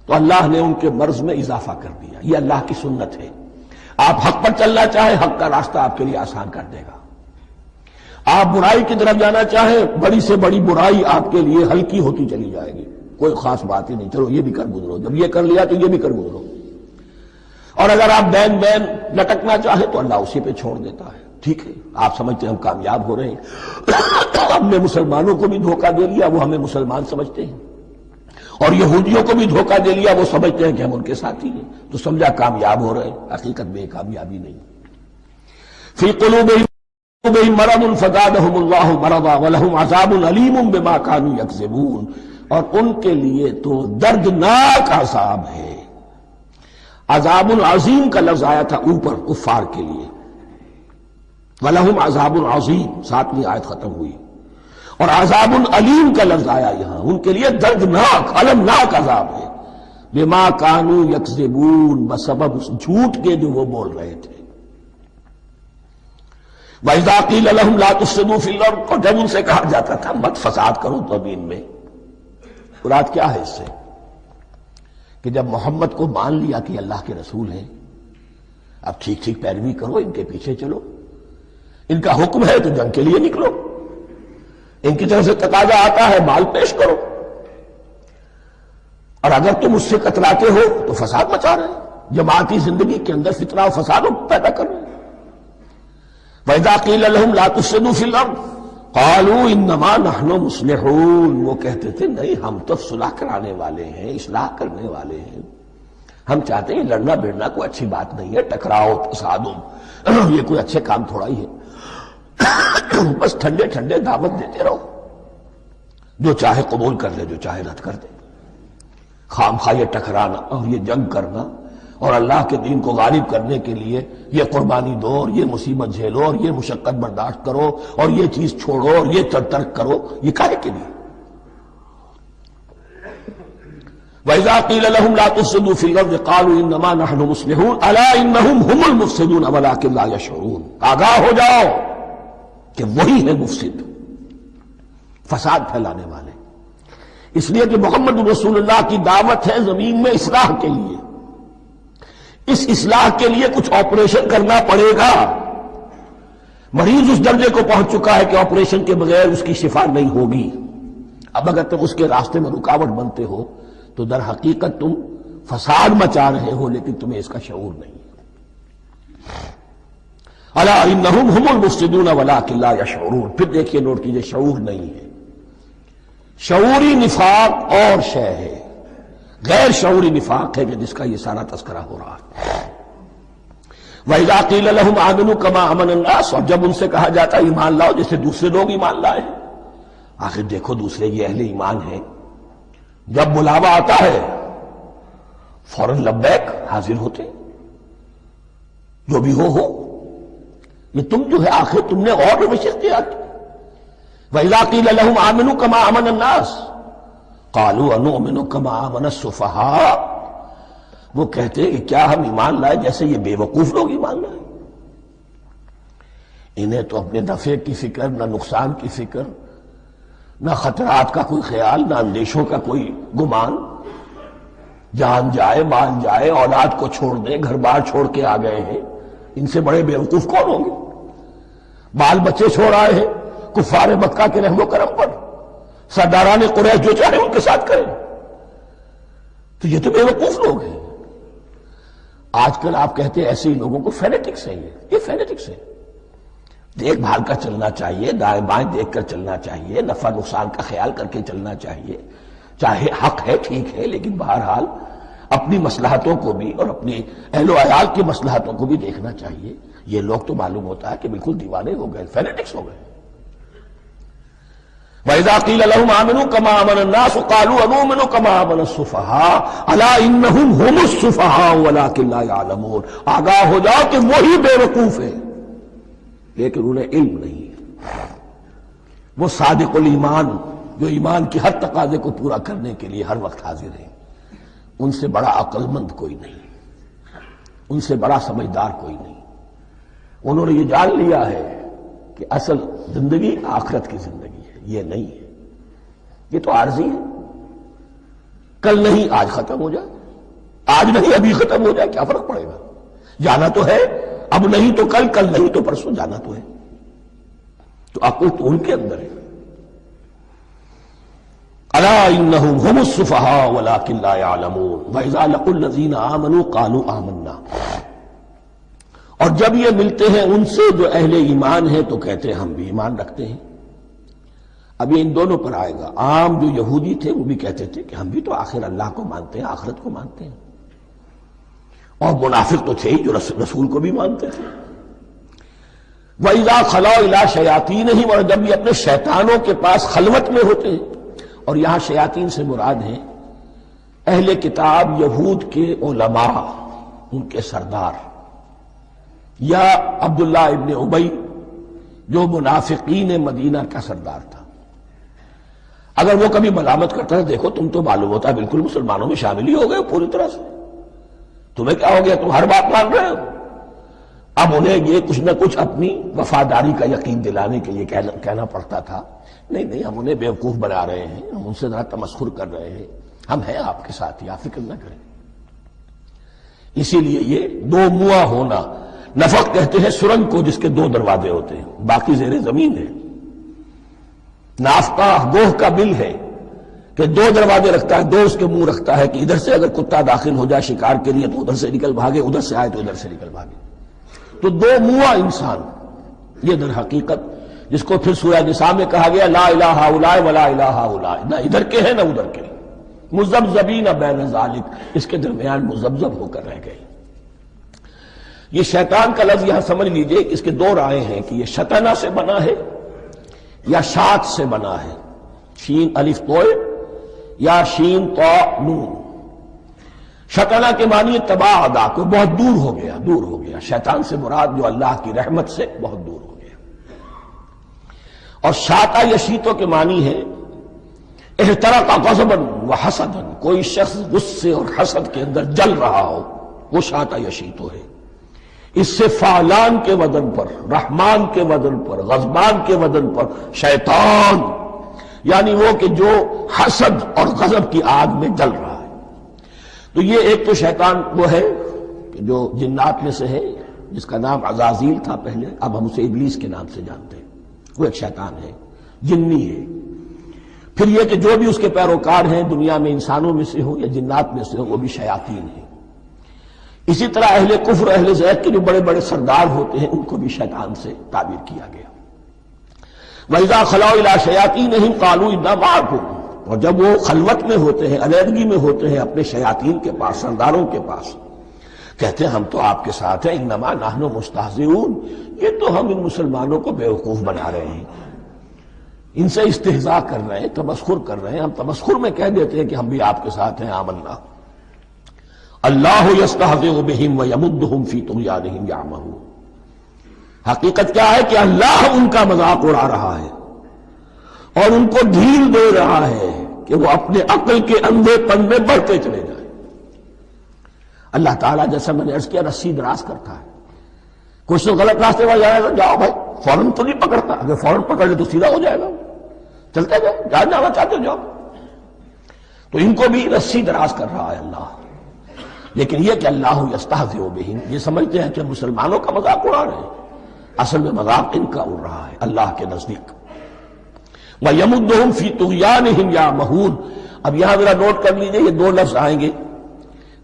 تو اللہ نے ان کے مرض میں اضافہ کر دیا۔ یہ اللہ کی سنت ہے، آپ حق پر چلنا چاہیں حق کا راستہ آپ کے لیے آسان کر دے گا، آپ برائی کی طرف جانا چاہیں بڑی سے بڑی برائی آپ کے لیے ہلکی ہوتی چلی جائے گی، کوئی خاص بات ہی نہیں، چلو یہ بھی کر گزرو، جب یہ کر لیا تو یہ بھی کر گزرو۔ اور اگر آپ بین بین لٹکنا چاہیں تو اللہ اسی پہ چھوڑ دیتا ہے، ٹھیک ہے آپ سمجھتے ہیں ہم کامیاب ہو رہے ہیں، ہم نے مسلمانوں کو بھی دھوکہ دے لیا، وہ ہمیں مسلمان سمجھتے ہیں، اور یہودیوں کو بھی دھوکہ دے لیا، وہ سمجھتے ہیں کہ ہم ان کے ساتھی ہیں، تو سمجھا کامیاب ہو رہے ہیں، حقیقت میں کامیابی نہیں۔ فی قلوبہم مرض فزادہم اللہ مرضا ولہم عذاب علیم بما کانوا یکذبون، اور ان کے لیے تو دردناک عذاب ہے۔ عذاب عظیم کا لفظ آیا تھا اوپر کفار کے لیے، وَلَهُمْ عَذَابٌ عَظِيمٌ، 7ویں آیت ختم ہوئی، اور عذاب علیم کا لفظ آیا یہاں، ان کے لیے دردناک المناک عذاب ہے، بما کانوا یکذبون، بسبب اس جھوٹ کے جو وہ بول رہے تھے۔ وَإِذَا قِيلَ لَهُمْ لَا تُفْسِدُوا فِي الْأَرْضِ، اور جب ان سے کہا جاتا تھا مت فساد کرو زمین میں، مراد کیا ہے اس سے؟ کہ جب محمد کو مان لیا کہ اللہ کے رسول ہیں، اب ٹھیک ٹھیک پیروی کرو، ان کے پیچھے چلو، ان کا حکم ہے تو جنگ کے لیے نکلو، ان کی طرف سے تقاضا آتا ہے مال پیش کرو، اور اگر تم اس سے کتراتے ہو تو فساد مچا رہے ہیں، جماعتی زندگی کے اندر فتنہ و فساد پیدا کر رہے ہیں۔ وَإِذَا قِيلَ لَهُمْ لَا تُفْسِدُوا فِي الْأَرْضِ قَالُوا إِنَّمَا نَحْنُ مُصْلِحُونَ، وہ کہتے تھے نہیں ہم تو صلح کرانے والے ہیں، اصلاح کرنے والے ہیں، ہم چاہتے ہیں لڑنا بھیڑنا کوئی اچھی بات نہیں ہے، ٹکراؤ تصادم یہ کوئی اچھے کام تھوڑا ہی ہے، بس ٹھنڈے ٹھنڈے دعوت دیتے رہو، جو چاہے قبول کر لے جو چاہے رد کر دے، خام خواہ یہ ٹکرانا اور یہ جنگ کرنا اور اللہ کے دین کو غالب کرنے کے لیے یہ قربانی دو اور یہ مصیبت جھیلو اور یہ مشقت برداشت کرو اور یہ چیز چھوڑو اور یہ ترک کرو، یہ کاہے کے لیے؟ وَإِذَا قِيلَ لَهُمْ لَا تُفْسِدُوا فِي الْأَرْضِ قَالُوا إِنَّمَا نَحْنُ مُصْلِحُونَ أَلَا إِنَّهُمْ هُمُ الْمُفْسِدُونَ وَلَٰكِن لَا يَشْعُرُونَ، آگاہ ہو جاؤ کہ وہی ہے مفسد، فساد پھیلانے والے، اس لیے کہ محمد رسول اللہ کی دعوت ہے زمین میں اصلاح کے لیے، اس اصلاح کے لیے کچھ آپریشن کرنا پڑے گا، مریض اس درجے کو پہنچ چکا ہے کہ آپریشن کے بغیر اس کی شفا نہیں ہوگی، اب اگر تم اس کے راستے میں رکاوٹ بنتے ہو تو در حقیقت تم فساد مچا رہے ہو، لیکن تمہیں اس کا شعور نہیں ہے۔ الا انہم ہم المفسدون ولکن لا یشعرون، پھر دیکھیے نوٹ کیجئے، شعور نہیں ہے، شعوری نفاق اور شے ہے، غیر شعوری نفاق ہے کہ جس کا یہ سارا تذکرہ ہو رہا ہے۔ وَإِذَا قِيلَ لَهُمْ آمِنُوا كَمَا آمَنَ النَّاسُ، اور جب ان سے کہا جاتا ہے ایمان لاؤ جیسے دوسرے لوگ ایمان لائے، آخر دیکھو دوسرے یہ اہل ایمان ہیں، جب بلاوا آتا ہے فوراً لبیک حاضر ہوتے، جو بھی ہو، یہ تم جو ہے آخر تم نے اور روش اختیار کی۔ وَإِذَا قِيلَ لَهُمْ آمِنُوا كَمَا آمَنَ النَّاسُ قَالُوا أَنُؤْمِنُ كَمَا آمَنَ السُّفَهَاءُ، وہ کہتے ہیں کہ کیا ہم ایمان لائے جیسے یہ بے وقوف لوگ ایمان لائے، انہیں تو اپنے نفع کی فکر، نہ نقصان کی فکر، نہ خطرات کا کوئی خیال، نہ اندیشوں کا کوئی گمان، جان جائے مال جائے، اولاد کو چھوڑ دیں، گھر بار چھوڑ کے آ گئے ہیں، ان سے بڑے بے وقوف کون ہوں گے؟ بال بچے چھوڑ آئے ہیں کفار مکہ کے رحم و کرم پر، سرداران قریش جو چاہے ان کے ساتھ کریں، تو یہ تو بے وقوف لوگ ہیں۔ آج کل آپ کہتے ہیں ایسے ہی لوگوں کو فینیٹکس ہیں، یہ فینیٹکس ہیں، دیکھ بھال کر چلنا چاہیے، دائیں بائیں دیکھ کر چلنا چاہیے، نفع نقصان کا خیال کر کے چلنا چاہیے، چاہے حق ہے ٹھیک ہے، لیکن بہرحال اپنی مصلحتوں کو بھی اور اپنی اہل و عیال کی مصلحتوں کو بھی دیکھنا چاہیے۔ یہ لوگ تو معلوم ہوتا ہے کہ بالکل دیوانے ہو گئے، فینیٹکس ہو گئے۔ وَإِذَا قِيلَ لَهُمْ آمِنُوا كَمَا آمَنَ النَّاسُ قَالُوا أَنُؤْمِنُ كَمَا آمَنَ السُّفَهَاءُ أَلَا إِنَّهُمْ هُمُ السُّفَهَاءُ وَلَٰكِن لَا يَعْلَمُونَ، آگاہ ہو جاؤ کہ وہی بے وقوف ہے لیکن انہیں علم نہیں ہے۔ وہ صادق الایمان جو ایمان کی ہر تقاضے کو پورا کرنے کے لیے ہر وقت حاضر ہیں، ان سے بڑا عقل مند کوئی نہیں، ان سے بڑا سمجھدار کوئی نہیں، انہوں نے یہ جان لیا ہے کہ اصل زندگی آخرت کی زندگی ہے، یہ نہیں ہے، یہ تو عارضی ہے، کل نہیں آج ختم ہو جائے، آج نہیں ابھی ختم ہو جائے، کیا فرق پڑے گا، جانا تو ہے، اب نہیں تو کل، کل نہیں تو پرسوں، جانا تو ہے، تو عقل تو ان کے اندر ہے۔ الا انہم ہم السفہاء ولکن لا یعلمون واذا لقوا الذین آمنوا قالوا آمنا، اور جب یہ ملتے ہیں ان سے جو اہل ایمان ہیں تو کہتے ہیں ہم بھی ایمان رکھتے ہیں۔ اب یہ ان دونوں پر آئے گا۔ عام جو یہودی تھے وہ بھی کہتے تھے کہ ہم بھی تو آخر اللہ کو مانتے ہیں، آخرت کو مانتے ہیں، اور منافق تو تھے ہی جو رسول کو بھی مانتے تھے۔ وَإِذَا خَلَوْا إِلَىٰ شَيَاطِينِهِمْ، اور جب یہ اپنے شیطانوں کے پاس خلوت میں ہوتے ہیں، اور یہاں شیاطین سے مراد ہیں اہل کتاب یہود کے علماء، ان کے سردار، یا عبداللہ ابن ابی جو منافقین مدینہ کا سردار تھا۔ اگر وہ کبھی ملامت کرتا ہے، دیکھو تم تو معلوم ہوتا ہے بالکل مسلمانوں میں شامل ہی ہو گئے پوری طرح سے، تمہیں کیا ہو گیا، تم ہر بات مان رہے ہو۔ اب انہیں یہ کچھ نہ کچھ اپنی وفاداری کا یقین دلانے کے لیے کہنا پڑتا تھا، نہیں ہم انہیں بیوقوف بنا رہے ہیں، ہم ان سے ذرا تمسخر کر رہے ہیں، ہم ہیں آپ کے ساتھ ہی، آپ فکر نہ کریں۔ اسی لیے یہ دو منہ ہونا، نفق کہتے ہیں سرنگ کو جس کے دو دروازے ہوتے ہیں، باقی زیر زمین ہے۔ نافقہ گوہ کا بل ہے کہ دو دروازے رکھتا ہے، دو اس کے منہ رکھتا ہے کہ ادھر سے اگر کتا داخل ہو جائے شکار کے لیے تو ادھر سے نکل بھاگے، ادھر سے آئے تو ادھر سے نکل بھاگے۔ تو دو منہ انسان، یہ در حقیقت جس کو پھر سورہ نساء میں کہا گیا لا الہ الا ولا الہ الا، نہ ادھر کے ہیں نہ ادھر کے، مذبذبین بین ذالک، اس کے درمیان مذبذب ہو کر رہ گئے۔ یہ شیطان کا لفظ یہاں سمجھ لیجئے، اس کے دو رائے ہیں کہ یہ شطنہ سے بنا ہے یا شات سے بنا ہے، شین الف توئے یا شین تو نون۔ شطنہ کے معنی تباعدہ، کو بہت دور ہو گیا، شیطان سے مراد جو اللہ کی رحمت سے بہت دور ہو گیا۔ اور شاتا یشیتو کے معنی ہے احترق غضبا وحسدا، کوئی شخص غصے اور حسد کے اندر جل رہا ہو، وہ شاتا یشیتو ہے۔ اس سے فعلان کے وزن پر، رحمان کے وزن پر، غضبان کے وزن پر شیطان، یعنی وہ کہ جو حسد اور غضب کی آگ میں جل رہا ہے۔ تو یہ ایک تو شیطان وہ ہے کہ جو جنات میں سے ہے، جس کا نام عزازیل تھا پہلے، اب ہم اسے ابلیس کے نام سے جانتے ہیں، وہ ایک شیطان ہے، جنی ہے۔ پھر یہ کہ جو بھی اس کے پیروکار ہیں دنیا میں، انسانوں میں سے ہوں یا جنات میں سے ہوں، وہ بھی شیاطین ہیں۔ اسی طرح اہل کفر، اہل زیغ کے جو بڑے بڑے سردار ہوتے ہیں، ان کو بھی شیطان سے تعبیر کیا گیا۔ وَإِذَا خَلَوْا إِلَىٰ شَيَاطِينِهِمْ قَالُوا إِنَّا مَعَكُمْ، اور جب وہ خلوت میں ہوتے ہیں، علیحدگی میں ہوتے ہیں اپنے شیاطین کے پاس، سرداروں کے پاس، کہتے ہیں ہم تو آپ کے ساتھ ہیں، انما نحن مستہزئون، یہ تو ہم ان مسلمانوں کو بیوقوف بنا رہے ہیں، ان سے استہزاء کر رہے ہیں، تمسخر کر رہے ہیں۔ ہم تمسخر میں کہہ دیتے ہیں کہ ہم بھی آپ کے ساتھ ہیں، آمنا۔ اللہ یستہزئ بہم ویمدہم فی طغیانہم یعمہون، حقیقت کیا ہے کہ اللہ ان کا مذاق اڑا رہا ہے اور ان کو ڈھیل دے رہا ہے کہ وہ اپنے عقل کے اندھے پن میں بڑھتے چلے جائیں۔ اللہ تعالیٰ جیسا میں نے عرض کیا رسی دراز کرتا ہے، کچھ تو غلط راستے پر جائے گا، جاؤ بھائی، فوراً تو نہیں پکڑتا، اگر فوراً پکڑ لے تو سیدھا ہو جائے گا، چلتے جائے، جہاں جانا چاہتے ہو جاؤ۔ تو ان کو بھی رسی دراز کر رہا ہے اللہ، لیکن یہ کہ اللہ یستہزئ بہم، یہ سمجھتے ہیں کہ مسلمانوں کا مذاق اڑا رہے ہیں، اصل میں مذاق ان کا اڑ رہا ہے اللہ کے نزدیک۔ وَيَمُدُّهُمْ فِي طُغْيَانِهِمْ يَعْمَهُونَ، اب یہاں ذرا نوٹ کر لیجئے، یہ دو لفظ آئیں گے،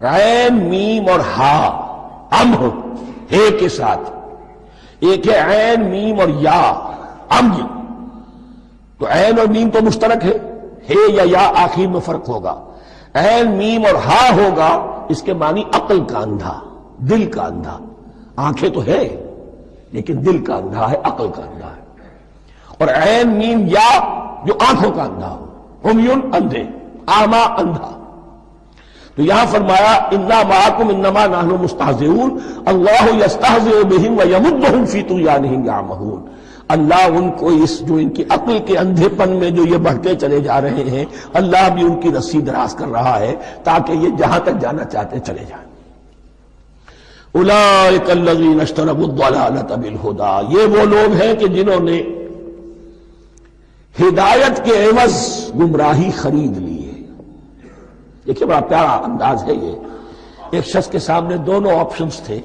عین میم اور ہا، امر ہے کے ساتھ، ایک ہے عین میم اور یا، امر، تو عین اور میم تو مشترک ہے یا آخر میں فرق ہوگا، عین میم اور ہا ہوگا، اس کے معنی عقل کا اندھا، دل کا اندھا، آنکھیں تو ہے لیکن دل کا اندھا ہے، عقل کا اندھا ہے۔ اور عین میم یا جو آنکھوں کا اندھا ہو، عمیون اندھے، اعمیٰ اندھا۔ تو یہاں فرمایا انا معکم انما نحن مستہزئون، اللہ یستہزئ بہم ویمدہم فی طغیانہم یعمہون، اللہ ان کو اس جو ان کی عقل کے اندھے پن میں جو یہ بڑھتے چلے جا رہے ہیں، اللہ بھی ان کی رسی دراز کر رہا ہے تاکہ یہ جہاں تک جانا چاہتے چلے جائیں۔ اولئک الذین اشتروا الضلالۃ بالہدی، یہ وہ لوگ ہیں کہ جنہوں نے ہدایت کے عوض گمراہی خرید لی ہے۔ دیکھیے بڑا پیارا انداز ہے یہ، ایک شخص کے سامنے دونوں آپشنز تھے،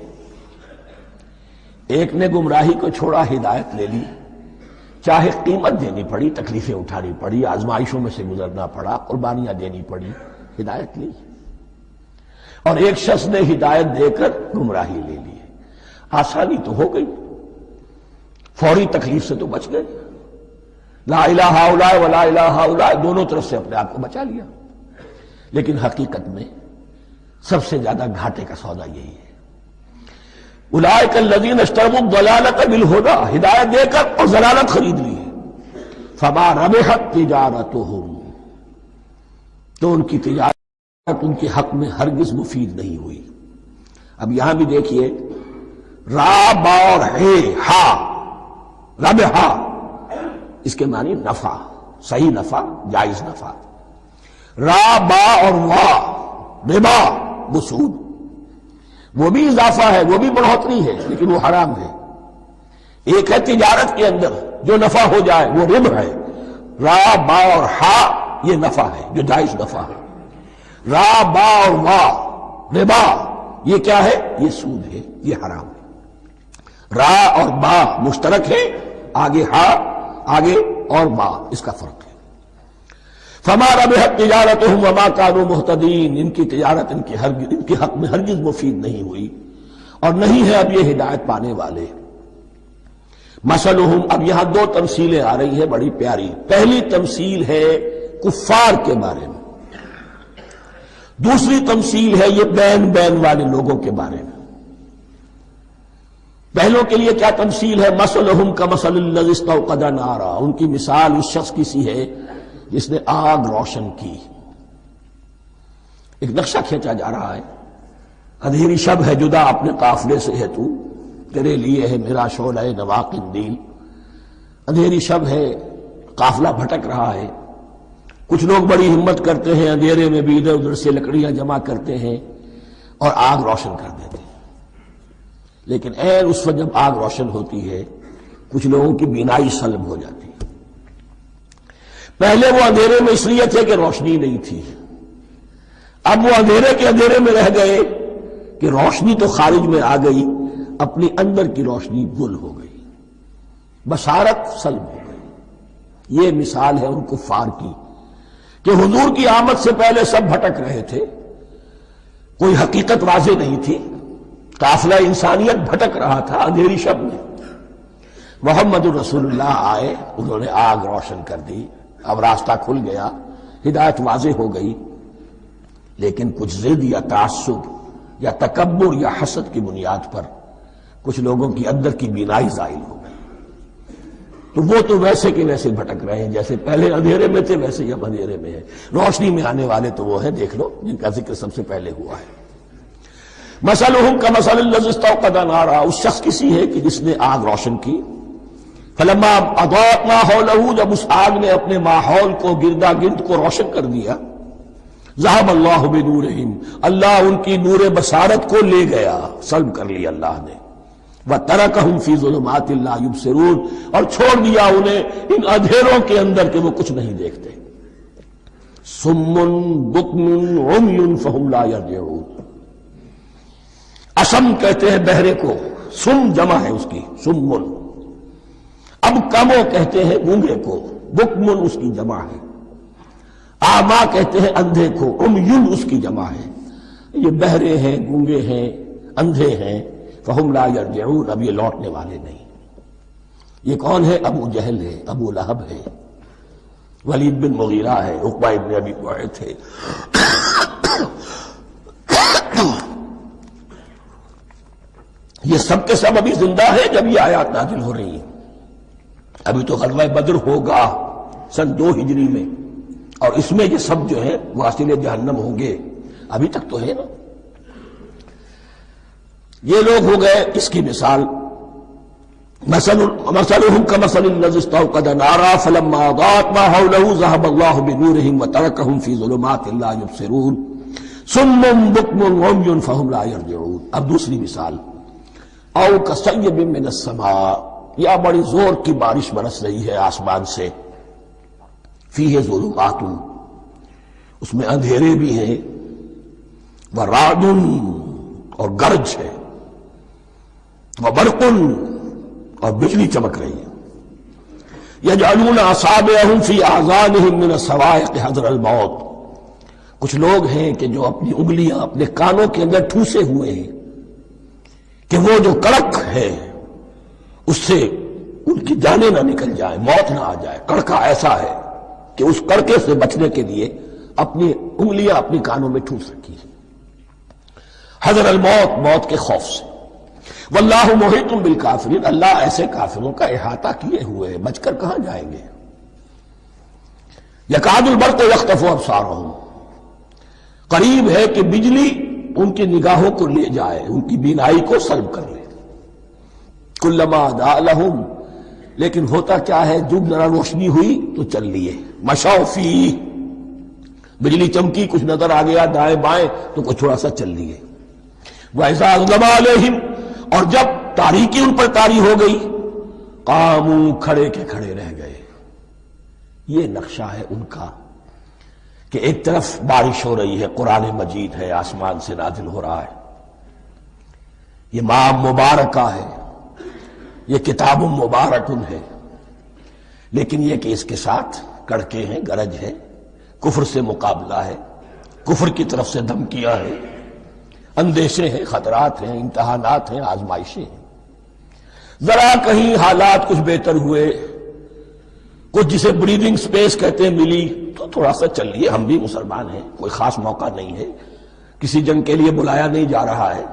ایک نے گمراہی کو چھوڑا، ہدایت لے لی، چاہے قیمت دینی پڑی، تکلیفیں اٹھانی پڑی، آزمائشوں میں سے گزرنا پڑا، قربانیاں دینی پڑی، ہدایت لی، اور ایک شخص نے ہدایت دے کر گمراہی لے لی۔ آسانی تو ہو گئی، فوری تکلیف سے تو بچ گئے، لا الہ الا ولا الہ الا، دونوں طرف سے اپنے آپ کو بچا لیا. لیکن حقیقت میں سب سے زیادہ گھاٹے کا سودا یہی ہے. اولئک الذین اشتروا الضلالۃ بالہدی، ہدایت دے کر اور ضلالت خرید لی ہے. فما ربحت تجارتہم، تو ان کی تجارت ان کے حق میں ہرگز مفید نہیں ہوئی. اب یہاں بھی دیکھیے را با اور ہے ہا، ربحا اس کے معنی نفع، صحیح نفع، جائز نفع. را با اور وا ربا وہ سود، وہ بھی اضافہ ہے، وہ بھی بڑھوتری ہے، لیکن وہ حرام ہے. ایک ہے تجارت کے اندر جو نفع ہو جائے وہ ربح ہے. را با اور ہا یہ نفع ہے جو جائز نفع ہے. را با اور وا ربا یہ کیا ہے؟ یہ سود ہے، یہ حرام ہے. را اور با مشترک ہے، آگے ہا آگے اور با اس کا فرق ہے. فما ربحت تجارتہم وما کانوا مہتدین، ان کی تجارت ان کے حق میں ہرگز مفید نہیں ہوئی اور نہیں ہے اب یہ ہدایت پانے والے. مثلہم، اب یہاں دو تمثیلیں آ رہی ہیں بڑی پیاری. پہلی تمثیل ہے کفار کے بارے میں، دوسری تمثیل ہے یہ بین والے لوگوں کے بارے میں. پہلوں کے لیے کیا تمثیل ہے؟ مثلہم کمثل الذی استوقد نارا، ان کی مثال اس شخص کی سی ہے جس نے آگ روشن کی. ایک نقشہ کھینچا جا رہا ہے. اندھیری شب ہے جدا اپنے قافلے سے ہے تو، تیرے لیے ہے میرا شعلہ نوا قندیل. اندھیری شب ہے، قافلہ بھٹک رہا ہے. کچھ لوگ بڑی ہمت کرتے ہیں، اندھیرے میں بھی ادھر ادھر سے لکڑیاں جمع کرتے ہیں اور آگ روشن کر دیتے ہیں. لیکن اس وقت جب آگ روشن ہوتی ہے کچھ لوگوں کی بینائی سلب ہو جاتی ہے. پہلے وہ اندھیرے میں اس لیے تھے کہ روشنی نہیں تھی، اب وہ اندھیرے کے اندھیرے میں رہ گئے کہ روشنی تو خارج میں آ گئی، اپنی اندر کی روشنی گل ہو گئی، بصارت سلب ہو گئی. یہ مثال ہے ان کفار کی کہ حضور کی آمد سے پہلے سب بھٹک رہے تھے، کوئی حقیقت واضح نہیں تھی، قافلہ انسانیت بھٹک رہا تھا اندھیری شب میں. محمد رسول اللہ آئے، انہوں نے آگ روشن کر دی، اب راستہ کھل گیا، ہدایت واضح ہو گئی. لیکن کچھ ضد یا تعصب یا تکبر یا حسد کی بنیاد پر کچھ لوگوں کی اندر کی بینائی زائل ہو گئی. تو وہ تو ویسے کے ویسے بھٹک رہے ہیں، جیسے پہلے اندھیرے میں تھے ویسے ہی اب اندھیرے میں ہے. روشنی میں آنے والے تو وہ ہیں، دیکھ لو جن کا ذکر سب سے پہلے ہوا ہے. مثلہم کمثل الذی استوقد نارا، اس شخص کی سی ہے کہ جس نے آگ روشن کی. فلما اضاءت ما حولہ، جب اس آگ نے اپنے ماحول کو گردا گرد کو روشن کر دیا. ذہب اللہ بنورہم، اللہ ان کی نور بصارت کو لے گیا، سلب کر لیا اللہ نے. وترکہم فی ظلمات لا یبصرون، اور چھوڑ دیا انہیں ان اندھیروں کے اندر کہ وہ کچھ نہیں دیکھتے. صم بکم عمی فہم لا یرجعون، اسم کہتے ہیں بہرے کو، سم جمع ہے اس کی، سمن. اب کمو کہتے ہیں گونگے کو، بکمن اس کی جمع ہے. آما کہتے ہیں اندھے کو، عمیون اس کی جمع ہے. یہ بہرے ہیں، گونگے ہیں، اندھے ہیں. فہم لا یرجعون، اب یہ لوٹنے والے نہیں. یہ کون ہے؟ ابو جہل ہے، ابو لہب ہے، ولید بن مغیرہ ہے، عقبہ ابن ابی معیط ہے. یہ سب کے سب ابھی زندہ ہے جب یہ آیات نازل ہو رہی ہیں. ابھی تو غزوہ بدر ہوگا سن 2 ہجری میں، اور اس میں یہ سب جو ہے واصل جہنم ہوں گے. ابھی تک تو ہے نا. یہ لوگ ہو گئے اس کی مثال. مثلہم کمثل الذی استوقد نارا فلما اضاءت ما حولہ ذہب اللہ بنورہم وترکہم فی ظلمات لا یبصرون صم بکم عمی فہم لا یرجعون. اب دوسری مثال، او کصیب من السماء، یا بڑی زور کی بارش برس رہی ہے آسمان سے. فیہ ظلمات، اس میں اندھیرے بھی ہیں، ورعد اور گرج ہے، وبرق اور بجلی چمک رہی ہے. یجعلون اصابعہم فی اذانہم من الصواعق حذر الموت، کچھ لوگ ہیں کہ جو اپنی انگلیاں اپنے کانوں کے اندر ٹھوسے ہوئے ہیں کہ وہ جو کڑک ہے اس سے ان کی جانیں نہ نکل جائیں، موت نہ آ جائے۔ کڑکا ایسا ہے کہ اس کڑکے سے بچنے کے لیے اپنی انگلیاں اپنی کانوں میں ٹھونس رکھی ہیں، حذر الموت، موت کے خوف سے۔ واللہ محیط بالکافرین، اللہ ایسے کافروں کا احاطہ کیے ہوئے، بچ کر کہاں جائیں گے۔ یکاد البرق یخطف ابصارہم، قریب ہے کہ بجلی ان کی نگاہوں کو لے جائے، ان کی بینائی کو سلب کر لے۔ کلما اضاء لہم، لیکن ہوتا کیا ہے، جب ذرا روشنی ہوئی تو چل لیے۔ مشوا فیہ، بجلی چمکی، کچھ نظر آ گیا دائیں بائیں تو کچھ تھوڑا سا چل لیے۔ وَإِذَا أَظْلَمَ عَلَيْهِمْ، اور جب تاریکی ان پر طاری ہو گئی، قاموا، کھڑے کے کھڑے رہ گئے۔ یہ نقشہ ہے ان کا کہ ایک طرف بارش ہو رہی ہے، قرآن مجید ہے، آسمان سے نازل ہو رہا ہے، یہ ماہ مبارکہ ہے، یہ کتاب مبارکن ہے، لیکن یہ کہ اس کے ساتھ کڑکے ہیں، گرج ہے، کفر سے مقابلہ ہے، کفر کی طرف سے دھمکیاں ہیں، اندیشے ہیں، خطرات ہیں، امتحانات ہیں، آزمائشیں ہیں۔ ذرا کہیں حالات کچھ بہتر ہوئے، کچھ جسے بریدنگ سپیس کہتے ہیں ملی، تو تھوڑا سا چل لیے، ہم بھی مسلمان ہیں، کوئی خاص موقع نہیں ہے، کسی جنگ کے لیے بلایا نہیں جا رہا ہے،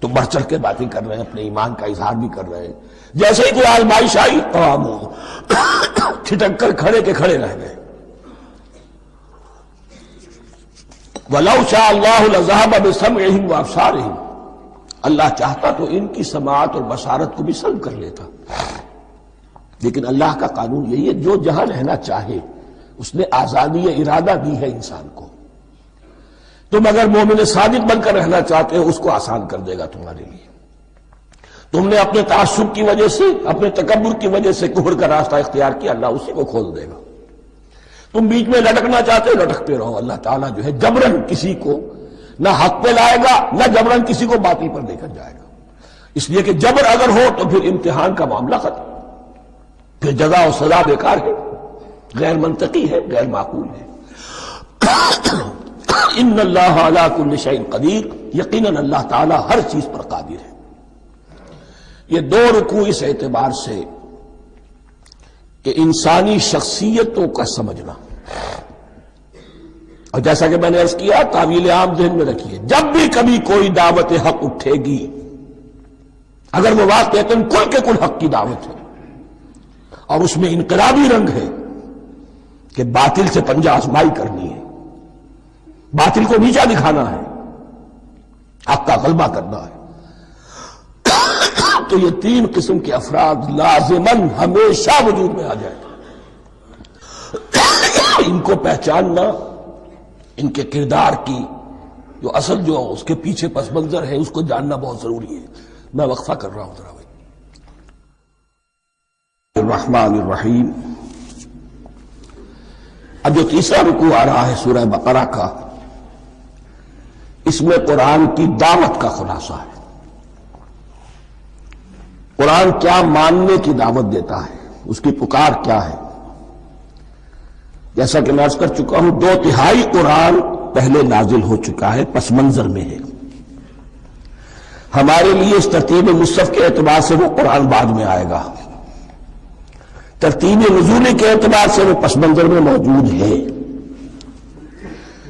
تو بڑھ چڑھ کے باتیں کر رہے ہیں، اپنے ایمان کا اظہار بھی کر رہے ہیں۔ جیسے ہی کوئی آزمائش آئی، چھٹک کر کھڑے کے کھڑے رہ گئے۔ وَلَوْ شَاءَ اللَّهُ لَذَهَبَ بِسَمْعِهِمْ وَأَبْصَارِهِمْ، اللہ چاہتا تو ان کی سماعت اور بصارت کو بھی سلب کر لیتا، لیکن اللہ کا قانون یہی ہے، جو جہاں رہنا چاہے اس نے آزادی ارادہ دی ہے انسان کو۔ تم اگر مومن صادق بن کر رہنا چاہتے ہو، اس کو آسان کر دے گا تمہارے لیے۔ تم نے اپنے تعصب کی وجہ سے، اپنے تکبر کی وجہ سے کفر کا راستہ اختیار کیا، اللہ اسی کو کھول دے گا۔ تم بیچ میں لٹکنا چاہتے ہو، لٹکتے رہو، اللہ تعالیٰ جو ہے جبرن کسی کو نہ حق پہ لائے گا، نہ جبرن کسی کو باطل پر لے کر جائے گا، اس لیے کہ جبر اگر ہو تو پھر امتحان کا معاملہ ختم، پھر جزا و سزا بیکار ہے، غیر منطقی ہے، غیر معقول ہے۔ ان اللہ علی کل شیء قدیر، یقیناً اللہ تعالیٰ ہر چیز پر قادر ہے۔ یہ دو رکوع اس اعتبار سے کہ انسانی شخصیتوں کا سمجھنا، اور جیسا کہ میں نے عرض کیا، تعویل عام ذہن میں رکھیے، جب بھی کبھی کوئی دعوت حق اٹھے گی، اگر وہ واقعتاً کل کے کل حق کی دعوت ہے اور اس میں انقلابی رنگ ہے کہ باطل سے پنجہ آزمائی کرنی ہے، باطل کو نیچا دکھانا ہے، حق کا غلبہ کرنا ہے، تو یہ تین قسم کے افراد لازماً ہمیشہ وجود میں آ جائیں۔ ان کو پہچاننا، ان کے کردار کی جو اصل جو اس کے پیچھے پس منظر ہے، اس کو جاننا بہت ضروری ہے۔ میں وقفہ کر رہا ہوں ذرا بھائی۔ الرحمن الرحیم، اب جو تیسرا رکوع آ رہا ہے سورہ بقرہ کا، اس میں قرآن کی دعوت کا خلاصہ ہے۔ قرآن کیا ماننے کی دعوت دیتا ہے، اس کی پکار کیا ہے۔ جیسا کہ میں عرض کر چکا ہوں، 2/3 قرآن پہلے نازل ہو چکا ہے، پس منظر میں ہے۔ ہمارے لیے اس ترتیب مصحف کے اعتبار سے وہ قرآن بعد میں آئے گا، ترتیب نزول کے اعتبار سے وہ پس منظر میں موجود ہے،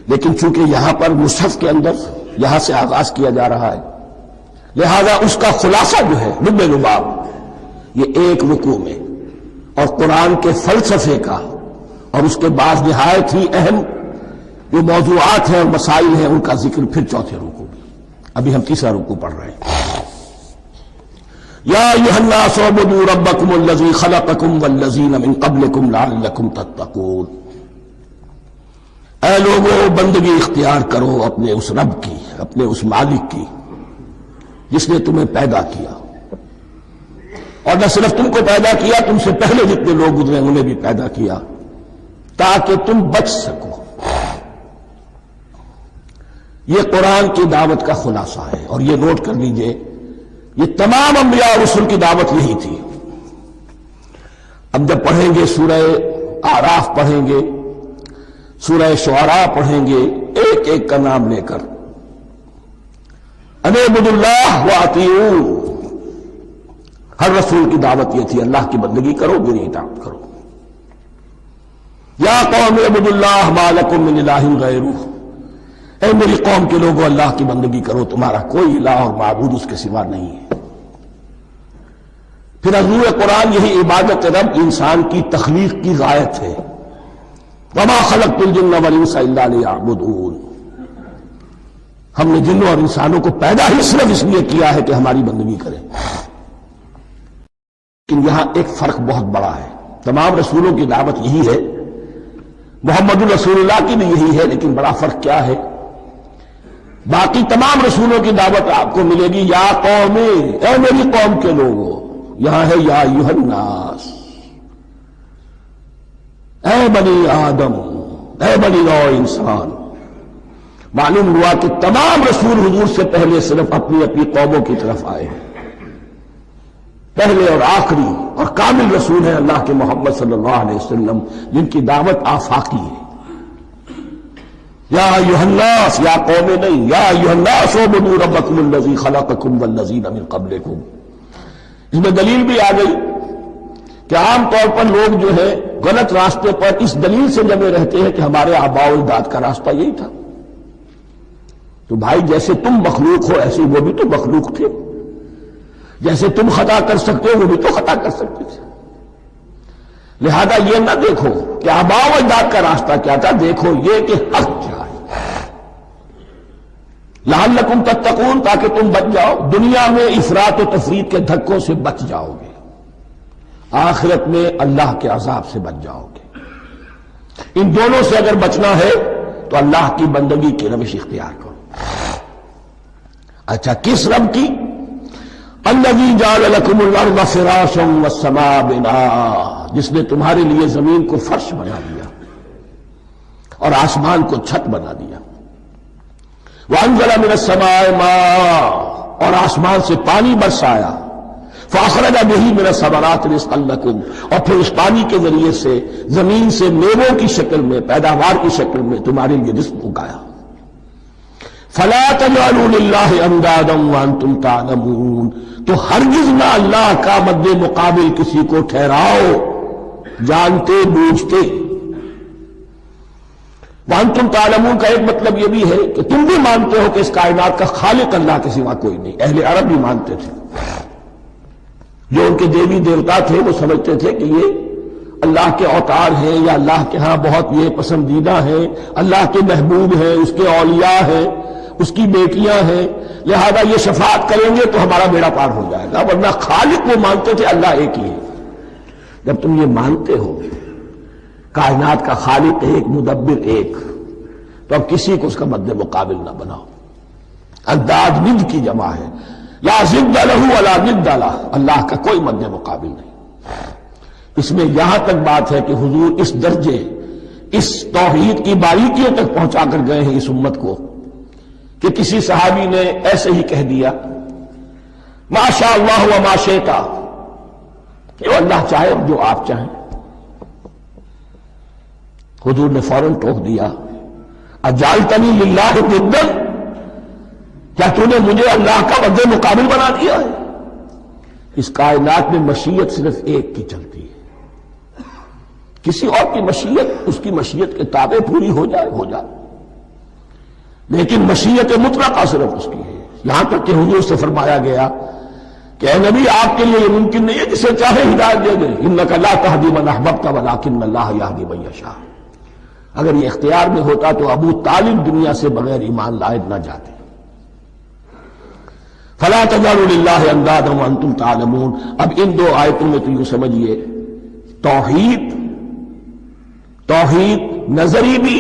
لیکن چونکہ یہاں پر مصحف کے اندر یہاں سے آغاز کیا جا رہا ہے، لہذا اس کا خلاصہ جو ہے لب لباب یہ ایک رکوع میں، اور قرآن کے فلسفے کا اور اس کے بعد نہایت ہی اہم جو موضوعات ہیں اور مسائل ہیں ان کا ذکر پھر چوتھے رکوع میں۔ ابھی ہم تیسرا رکوع پڑھ رہے ہیں۔ یا ایھا الناس اعبدوا ربکم الذی خلقکم والذین من قبلکم لعلکم تتقون، اے لوگو بندگی اختیار کرو اپنے اس رب کی، اپنے اس مالک کی جس نے تمہیں پیدا کیا، اور نہ صرف تم کو پیدا کیا، تم سے پہلے جتنے لوگ گزرے انہیں بھی پیدا کیا تاکہ تم بچ سکو۔ یہ قرآن کی دعوت کا خلاصہ ہے، اور یہ نوٹ کر لیجئے، یہ تمام انبیاء اور رسل کی دعوت یہی تھی۔ اب جب پڑھیں گے سورہ اعراف پڑھیں گے، سورہ شعراء پڑھیں گے، ایک ایک کا نام لے کر، ان اعبدوا اللہ واطیعوہ، ہر رسول کی دعوت یہ تھی اللہ کی بندگی کرو، میری اطاعت کرو۔ یا قوم اعبدوا اللہ ما لکم من الہ غیرہ، اے میری قوم کے لوگوں اللہ کی بندگی کرو، تمہارا کوئی الہ اور معبود اس کے سوا نہیں ہے۔ پھر حضور قرآن یہی عبادت رب انسان کی تخلیق کی غایت ہے، وما خلقت الجن والانس الا لیعبدون، ہم نے جنوں اور انسانوں کو پیدا ہی صرف اس لیے کیا ہے کہ ہماری بندگی کریں۔ لیکن یہاں ایک فرق بہت بڑا ہے، تمام رسولوں کی دعوت یہی ہے، محمد الرسول اللہ کی بھی یہی ہے، لیکن بڑا فرق کیا ہے؟ باقی تمام رسولوں کی دعوت آپ کو ملے گی یا قوم، اے میری قوم کے لوگوں، یہاں ہے یا ایھا الناس، اے بنی آدم، اے بنی نوع انسان۔ معلوم ہوا کہ تمام رسول حضور سے پہلے صرف اپنی اپنی قوموں کی طرف آئے ہیں، پہلے اور آخری اور کامل رسول ہیں اللہ کے محمد صلی اللہ علیہ وسلم، جن کی دعوت آفاقی ہے۔ یا ایھا الناس، یا قوم نہیں، یا ایھا الناس اعبدوا ربکم الذی خلقکم والذین من قبلکم۔ اس میں دلیل بھی آ گئی کہ عام طور پر لوگ جو ہے غلط راستے پر اس دلیل سے جمے رہتے ہیں کہ ہمارے آباء و اجداد کا راستہ یہی تھا۔ تو بھائی جیسے تم مخلوق ہو ایسے وہ بھی تو مخلوق تھے، جیسے تم خطا کر سکتے ہو وہ بھی تو خطا کر سکتے تھے۔ لہذا یہ نہ دیکھو کہ آباء و اجداد کا راستہ کیا تھا، دیکھو یہ کہ حق کیا ہے، لعلکم تتقون، تاکہ تم بچ جاؤ، دنیا میں افراط و تفریط کے دھکوں سے بچ جاؤ گے، آخرت میں اللہ کے عذاب سے بچ جاؤ گے۔ ان دونوں سے اگر بچنا ہے تو اللہ کی بندگی کی روش اختیار کرو۔ اچھا، کس رب کی؟ الذی جعل لکم الارض فراشا والسماء بناء، جس نے تمہارے لیے زمین کو فرش بنا دیا اور آسمان کو چھت بنا دیا۔ وانزل من السماء ماء، اور آسمان سے پانی برسایا۔ فاخرج به من الثمرات رزقا لکم، اور پھر اس پانی کے ذریعے سے زمین سے میووں کی شکل میں، پیداوار کی شکل میں تمہارے لیے رزق اگایا۔ فلا تجعلوا للہ اندادا وانتم تعلمون، تو ہرگز نہ اللہ کا مد مقابل کسی کو ٹھہراؤ جانتے بوجھتے۔ وانتم تعلمون کا ایک مطلب یہ بھی ہے کہ تم بھی مانتے ہو کہ اس کائنات کا خالق اللہ کے سوا کوئی نہیں۔ اہل عرب بھی مانتے تھے، جو ان کے دیوی دیوتا تھے وہ سمجھتے تھے کہ یہ اللہ کے اوتار ہیں یا اللہ کے ہاں بہت یہ پسندیدہ ہیں، اللہ کے محبوب ہیں، اس کے اولیاء ہیں، اس کی بیٹیاں ہیں، لہذا یہ شفاعت کریں گے تو ہمارا بیڑا پار ہو جائے گا، ورنہ خالق وہ مانتے تھے اللہ ایک ہی ہے۔ جب تم یہ مانتے ہو کائنات کا خالق ایک، مدبر ایک، تو اب کسی کو اس کا مد مقابل نہ بناؤ۔ انداز ند کی جمع ہے، لا ضد لہ ولا ند لہ، اللہ کا کوئی مد مقابل نہیں۔ اس میں یہاں تک بات ہے کہ حضور اس درجے، اس توحید کی باریکیوں تک پہنچا کر گئے ہیں اس امت کو کہ کسی صحابی نے ایسے ہی کہہ دیا ما شاء اللہ و ما شئت، کہ اللہ چاہے جو آپ چاہیں۔ حضور نے فوراً ٹوک دیا اجعلتنی للہ ندا، کیا تو نے مجھے اللہ کا مد مقابل بنا دیا ہے؟ اس کائنات میں مشیت صرف ایک کی چلتی ہے، کسی اور کی مشیت اس کی مشیت کے تابع پوری ہو جائے ہو جائے، لیکن مشیت مطلقہ صرف اس کی ہے۔ یہاں تک کہ حضور سے فرمایا گیا کہ اے نبی آپ کے لیے یہ ممکن نہیں ہے جسے چاہے ہدایت دے دے، انک لا تہدی من احببت ولکن اللہ یہدی من یشاء۔ اگر یہ اختیار میں ہوتا تو ابو طالب دنیا سے بغیر ایمان لائے نہ جاتے۔ فلا تجعلوا للہ اندادا وانتم تعلمون۔ اب ان دو آیتوں میں تو یوں سمجھیے توحید نظری بھی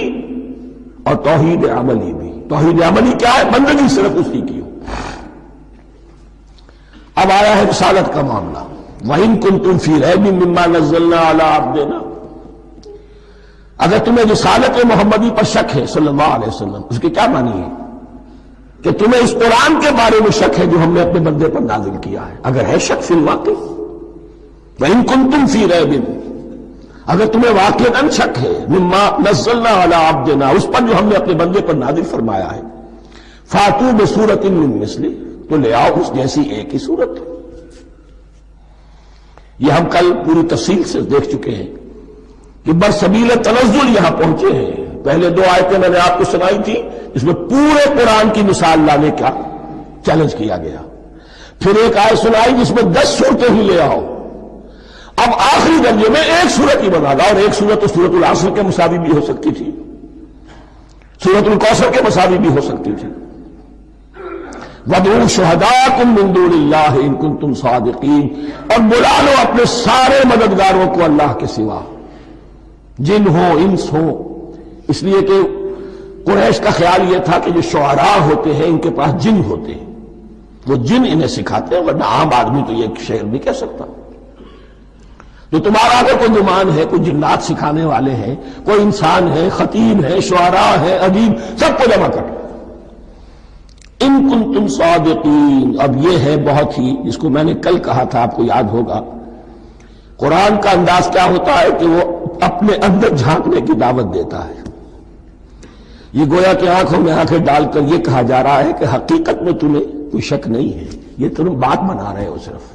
اور توحید عملی بھی۔ توحید عملی کیا ہے؟ بندگی صرف اسی کی ہو۔ اب آیا ہے رسالت کا معاملہ، وَإِن كُنتُمْ فِي رَيْبٍ مِّمَّا نَزَّلْنَا عَلَىٰ عَبْدِنَا، اگر تمہیں رسالت محمدی پر شک ہے صلی اللہ علیہ وسلم، اس کے کیا معنی ہے؟ کہ تمہیں اس قرآن کے بارے میں شک ہے جو ہم نے اپنے بندے پر نازل کیا ہے۔ اگر ہے شک فی الواقع، وَإِن كُنتُمْ فِي رَيْبٍ، اگر تمہیں واقعاً شک ہے مما نزلنا علی عبدنا، اس پر جو ہم نے اپنے بندے پر نازل فرمایا ہے، فاتوا بسورۃ من مثلہ، تو لے آؤ اس جیسی ایک ہی صورت۔ یہ ہم کل پوری تفصیل سے دیکھ چکے ہیں کہ برسبیل تنزل یہاں پہنچے ہیں. پہلے 2 آیتیں میں نے آپ کو سنائی تھی، اس میں پورے قرآن کی مثال لانے کا چیلنج کیا گیا. پھر ایک آیت سنائی جس میں 10 صورتیں ہی لے آؤ. اب آخری درجے میں ایک صورت ہی بنا لا، اور ایک صورت تو سورۃ العصر کے مساوی بھی ہو سکتی تھی، سورۃ الکوثر کے مساوی بھی ہو سکتی تھی. وَادْعُوا شُهَدَاءَكُم مِّن دُونِ اللَّهِ إِن كُنتُمْ صَادِقِينَ، اور بلا لو اپنے سارے مددگاروں کو اللہ کے سوا، جن ہو انس ہو. اس لیے کہ قریش کا خیال یہ تھا کہ جو شعراء ہوتے ہیں ان کے پاس جن ہوتے ہیں، وہ جن انہیں سکھاتے ہیں، ورنہ عام آدمی تو یہ شعر نہیں کہہ سکتا. جو تمہارا اگر کوئی نعمان ہے، کوئی جنات سکھانے والے ہیں، کوئی انسان ہے، خطیب ہے، شعراء ہے، ادیب، سب کو جمع کر. ان کنتم صادقین. اب یہ ہے بہت ہی، جس کو میں نے کل کہا تھا، آپ کو یاد ہوگا، قرآن کا انداز کیا ہوتا ہے کہ وہ اپنے اندر جھانکنے کی دعوت دیتا ہے. یہ گویا کہ آنکھوں میں آنکھیں ڈال کر یہ کہا جا رہا ہے کہ حقیقت میں تمہیں کوئی شک نہیں ہے، یہ تم بات بنا رہے ہو صرف.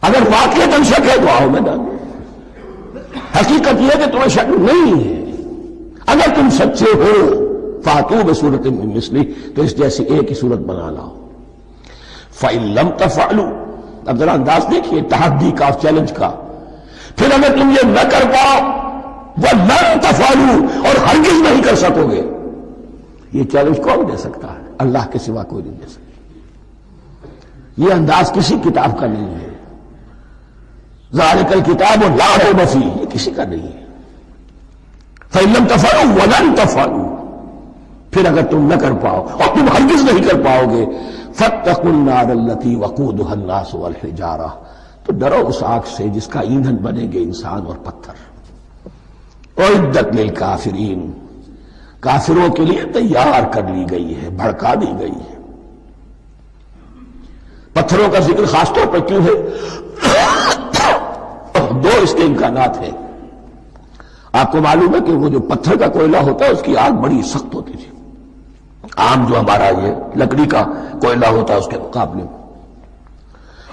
اگر واقعتاً شک ہے تو آؤ میدان. حقیقت یہ کہ تمہیں شک نہیں ہے. اگر تم سچے ہو فاتوا بسورۃ من مثلہ، تو اس جیسی ایک ہی صورت بنا لاؤ. فإن لم تفعلوا، اب ذرا انداز دیکھیے تحدی کا، چیلنج کا. پھر اگر تم یہ نہ کر پاؤ، وَلَن تَفْعَلُوا، اور ہرگز نہیں کر سکو گے. یہ چیلنج کون دے سکتا ہے؟ اللہ کے سوا کوئی نہیں دے سکتا. یہ انداز کسی کتاب کا نہیں ہے. ذَلِكَ الْكِتَابُ لَا رَيْبَ فِيهِ، یہ کسی کا نہیں ہے. فَإِن لَمْ تَفْعَلُوا وَلَن تَفْعَلُوا، پھر اگر تم نہ کر پاؤ اور تم ہرگز نہیں کر پاؤ گے، فَاتَّقُوا النَّارَ الَّتِي وَقُودُهَا النَّاسُ وَالْحِجَارَةُ، تو ڈرو اس آگ سے جس کا ایندھن بنے گے انسان اور پتھر. اعدت للکافرین، کافروں کے لیے تیار کر لی گئی ہے، بھڑکا دی گئی ہے. پتھروں کا ذکر خاص طور پر کیوں ہے؟ 2 اس کے امکانات ہیں. آپ کو معلوم ہے کہ وہ جو پتھر کا کوئلہ ہوتا ہے اس کی آگ بڑی سخت ہوتی تھی، عام جو ہمارا یہ لکڑی کا کوئلہ ہوتا ہے اس کے مقابلے میں.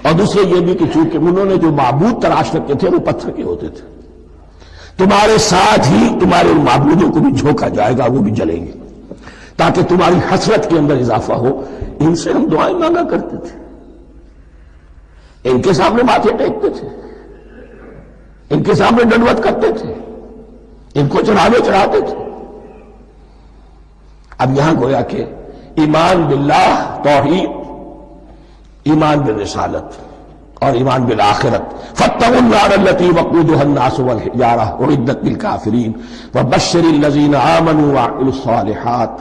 اور دوسرے یہ بھی کہ چونکہ انہوں نے جو معبود تراش رکھتے تھے وہ پتھر کے ہوتے تھے، تمہارے ساتھ ہی تمہارے معبودوں کو بھی جھونکا جائے گا، وہ بھی جلیں گے، تاکہ تمہاری حسرت کے اندر اضافہ ہو. ان سے ہم دعائیں مانگا کرتے تھے، ان کے سامنے ماتھے ٹیکتے تھے، ان کے سامنے ڈنڈوت کرتے تھے، ان کو چڑھاتے تھے. اب یہاں گویا کہ ایمان باللہ، توحید، ایمان بالرسالت اور ایمان بالآخرت. فاتقوا النار التي وقودها الناس والحجارة اعدت للكافرين وبشر الذين آمنوا وعملوا الصالحات،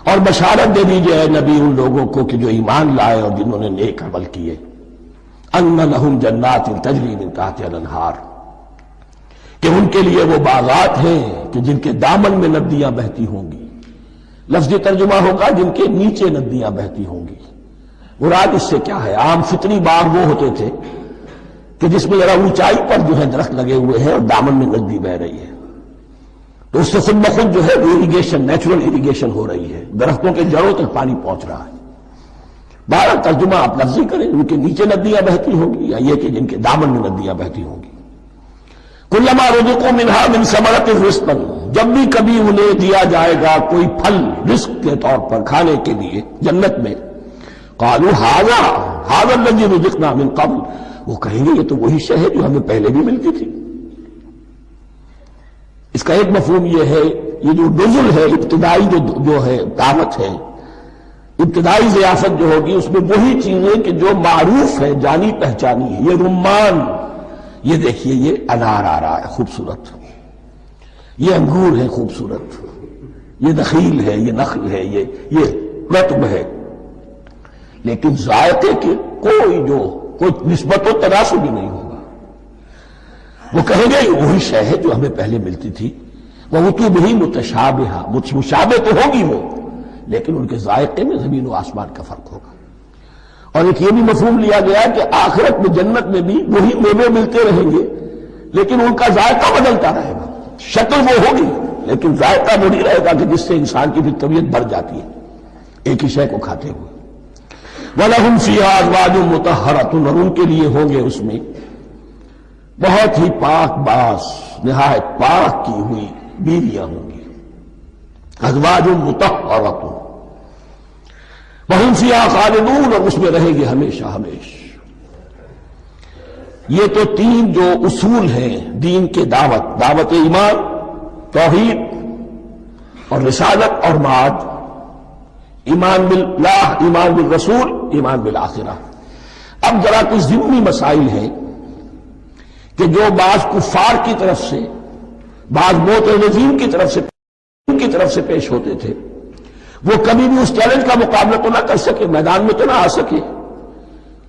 اور بشارت دے دیجئے اے نبی ان لوگوں کو کہ جو ایمان لائے اور جنہوں نے نیک عمل کیے، ان لهم جنات تجری من تحتها الانہار، کہ ان کے لیے وہ باغات ہیں کہ جن کے دامن میں ندیاں بہتی ہوں گی. لفظی ترجمہ ہوگا جن کے نیچے ندیاں بہتی ہوں گی. مراد اس سے کیا ہے؟ عام فطری باغ وہ ہوتے تھے کہ جس میں ذرا اونچائی پر جو ہے درخت لگے ہوئے ہیں اور دامن میں ندی بہ رہی ہے، تو اس سے خود بخود جو ہے ایریگیشن، نیچرل ایریگیشن ہو رہی ہے، درختوں کے جڑوں تک پانی پہنچ رہا ہے. 12 ترجمہ آپ لفظی کریں، ان کے نیچے ندیاں بہتی ہوں گی، یا یہ کہ جن کے دامن میں ندیاں بہتی ہوں گی. کلما رزقوا منها من ثمرۃ رزقا، جب بھی کبھی انہیں دیا جائے گا کوئی پھل رزق کے طور پر کھانے کے لیے جنت میں، قالوا هذا الذي رزقنا من قبل، وہ کہیں گے یہ تو وہی شے ہے جو ہمیں پہلے بھی ملتی تھی. اس کا ایک مفہوم یہ ہے، یہ جو نزل ہے، ابتدائی جو ہے دعوت ہے، ابتدائی ضیافت جو ہوگی اس میں وہی چیزیں کہ جو معروف ہے، جانی پہچانی ہے. یہ رمان، یہ دیکھیے یہ انار آ رہا ہے خوبصورت، یہ انگور ہے خوبصورت، یہ نخیل ہے، یہ نخل ہے، یہ رطب ہے، لیکن ذائقے کی کوئی نسبت و تناسب بھی نہیں ہوگا. وہ کہیں گے یہ وہی شے ہے جو ہمیں پہلے ملتی تھی. وَأُتُوا بِهِ مُتَشَابِهًا، مشابہ تو ہوگی وہ، لیکن ان کے ذائقے میں زمین و آسمان کا فرق ہوگا. اور ایک یہ بھی مفہوم لیا گیا کہ آخرت میں جنت میں بھی وہی میوے ملتے رہیں گے، لیکن ان کا ذائقہ بدلتا رہے گا. شکل وہ ہوگی لیکن ذائقہ وہی رہے گا کہ جس سے انسان کی بھی طبیعت بڑھ جاتی ہے ایک ہی شے کو کھاتے ہوئے. وَلَهُمْ فِيهَا أَزْوَاجٌ مُطَهَّرَةٌ، اور ان کے لیے ہوں گے اس میں بہت ہی پاک باز، نہایت پاک کی ہوئی بیویاں ہوں گی. ازواج مطہرۃ وہم فیہا خالدون، اور اس میں رہیں گے ہمیشہ ہمیشہ. یہ تو تین جو اصول ہیں دین کے دعوت ایمان، توحید اور رسالت اور معاد، ایمان باللہ، ایمان بالرسول، ایمان بالآخرہ. اب ذرا کچھ ضمنی مسائل ہیں کہ جو بعض کفار کی طرف سے، بعض معتزلین کی طرف سے پیش ہوتے تھے، وہ کبھی بھی اس چیلنج کا مقابلہ تو نہ کر سکے، میدان میں تو نہ آ سکے.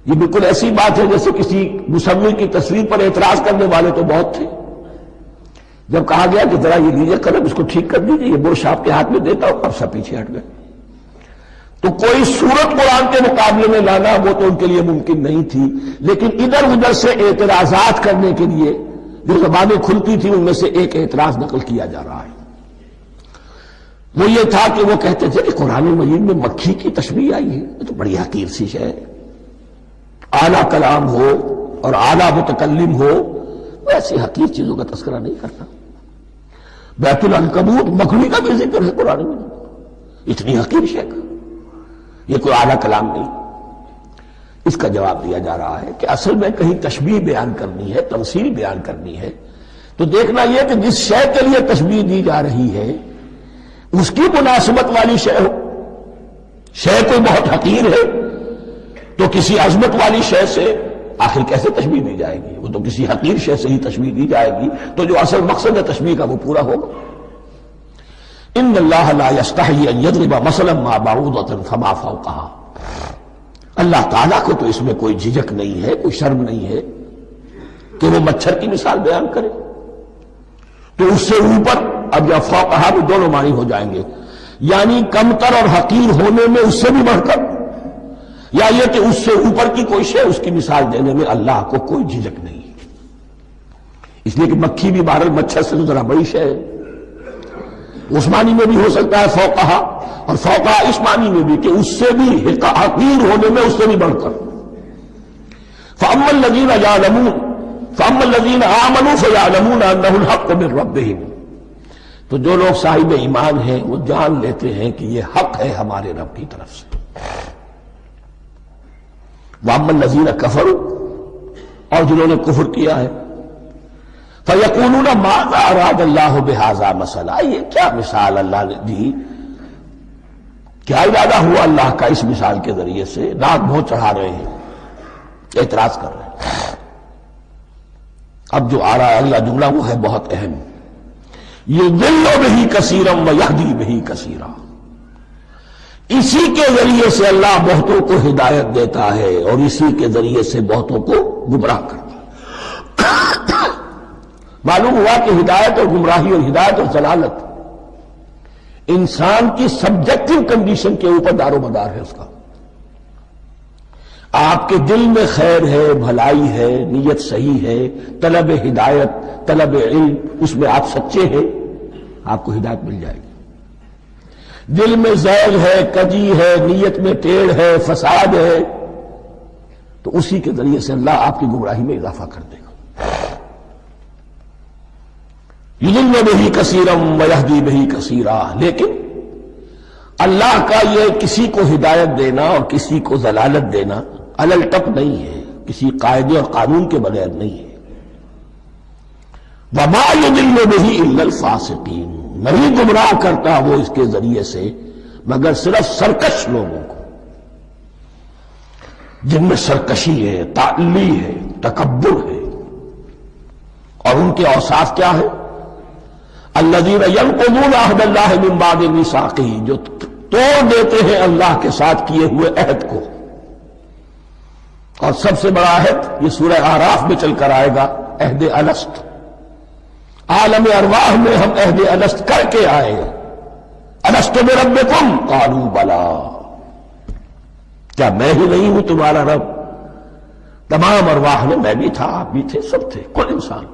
یہ بالکل ایسی بات ہے جیسے کسی مصور کی تصویر پر اعتراض کرنے والے تو بہت تھے. جب کہا گیا کہ ذرا یہ لیجیے قلم، اس کو ٹھیک کر دیجیے، یہ برش آپ کے ہاتھ میں دیتا ہوں، اب سب پیچھے ہٹ گئے. تو کوئی صورت قرآن کے مقابلے میں لانا وہ تو ان کے لیے ممکن نہیں تھی، لیکن ادھر ادھر سے اعتراضات کرنے کے لیے جو زبانیں کھلتی تھی ان میں سے ایک اعتراض نقل کیا جا رہا ہے. وہ یہ تھا کہ وہ کہتے تھے کہ قرآن مجید میں مکھی کی تشبیہ آئی ہے، یہ تو بڑی حقیر سی شے ہے. اعلیٰ کلام ہو اور اعلیٰ متکلم ہو، وہ ایسی حقیر چیزوں کا تذکرہ نہیں کرتا. بیت العنکبوت مکڑی کا بھی ذکر ہے قرآن میں، اتنی حقیر شے کا، یہ کوئی اعلیٰ کلام نہیں. اس کا جواب دیا جا رہا ہے کہ اصل میں کہیں تشبیہ بیان کرنی ہے، تمثیل بیان کرنی ہے، تو دیکھنا یہ کہ جس شے کے لیے تشبیہ دی جا رہی ہے اس کی مناسبت والی شے ہو. شے کوئی بہت حقیر ہے تو کسی عظمت والی شے سے آخر کیسے تشبیہ دی جائے گی؟ وہ تو کسی حقیر شے سے ہی تشبیہ دی جائے گی، تو جو اصل مقصد ہے تشبیہ کا وہ پورا ہوگا. ان اللہ لا یستحیی ان یضرب مثلا ما بعوضۃ فما فوقها، اللہ تعالیٰ کو تو اس میں کوئی جھجک نہیں ہے، کوئی شرم نہیں ہے کہ وہ مچھر کی مثال بیان کرے. تو اس سے اوپر، اب یا فوقها بھی دونوں معنی ہو جائیں گے، یعنی کمتر اور حقیر ہونے میں اس سے بھی بڑھ کر، یا یہ کہ اس سے اوپر کی کوئی شے، اس کی مثال دینے میں اللہ کو کوئی جھجک نہیں. اس لیے کہ مکھی بھی بہرحال مچھر سے تو ذرا بڑی شے ہے. اس معنی میں بھی ہو سکتا ہے فوقہا، اور فوقہا اس معنی میں بھی کہ اس سے بھی حقیر ہونے میں اس سے بھی بڑھ کر. فَأَمَّا الَّذِينَ آمَنُوا فَيَعْلَمُونَ أَنَّهُ الْحَقُّ مِنْ رَبِّهِمْ، تو جو لوگ صاحب ایمان ہیں وہ جان لیتے ہیں کہ یہ حق ہے ہمارے رب کی طرف سے. وَأَمَّا الَّذِينَ كَفَرُوا، اور جنہوں نے کفر کیا ہے، فَيَقُولُونَ مَاذَا أَرَادَ اللَّهُ بِهَذَا مَثَلًا، یہ کیا مثال اللہ نے دی، کیا ارادہ ہوا اللہ کا اس مثال کے ذریعے سے. ناک منہ چڑھا رہے ہیں، اعتراض کر رہے ہیں. اب جو آ رہا ہے اگلا جملہ وہ ہے بہت اہم، یضل بہ کثیرا ویہدی بہ کثیرا، اسی کے ذریعے سے اللہ بہتوں کو ہدایت دیتا ہے اور اسی کے ذریعے سے بہتوں کو گمراہ کرتا ہے. معلوم ہوا کہ ہدایت اور گمراہی اور ہدایت اور ضلالت انسان کی سبجیکٹو کنڈیشن کے اوپر دار و مدار ہے. اس کا آپ کے دل میں خیر ہے، بھلائی ہے، نیت صحیح ہے، طلب ہدایت، طلب علم، اس میں آپ سچے ہیں، آپ کو ہدایت مل جائے گی. دل میں زیغ ہے، کجی ہے، نیت میں ٹیڑھ ہے، فساد ہے، تو اسی کے ذریعے سے اللہ آپ کی گمراہی میں اضافہ کر دے گا. یضل بہ کثیرا ویہدی بہ کثیرا، لیکن اللہ کا یہ کسی کو ہدایت دینا اور کسی کو ضلالت دینا علل ٹپ نہیں ہے، کسی قاعدے اور قانون کے بغیر نہیں ہے. وما یضل بہ الا الفاسقین، نہیں گمراہ کرتا وہ اس کے ذریعے سے مگر صرف سرکش لوگوں کو، جن میں سرکشی ہے، تعلی ہے، تکبر ہے. اور ان کے اوصاف کیا ہے؟ الذین ینقضون عہد اللہ من بعد میثاقہ، جو توڑ دیتے ہیں اللہ کے ساتھ کیے ہوئے عہد کو. اور سب سے بڑا عہد یہ سورہ اعراف میں چل کر آئے گا، عہد الست. عالم ارواح میں ہم عہد الست کر کے آئے. الست بربکم قالوا بلی، کیا میں ہی نہیں ہوں تمہارا رب؟ تمام ارواح میں، میں بھی تھا، آپ بھی تھے، سب تھے، کل انسان،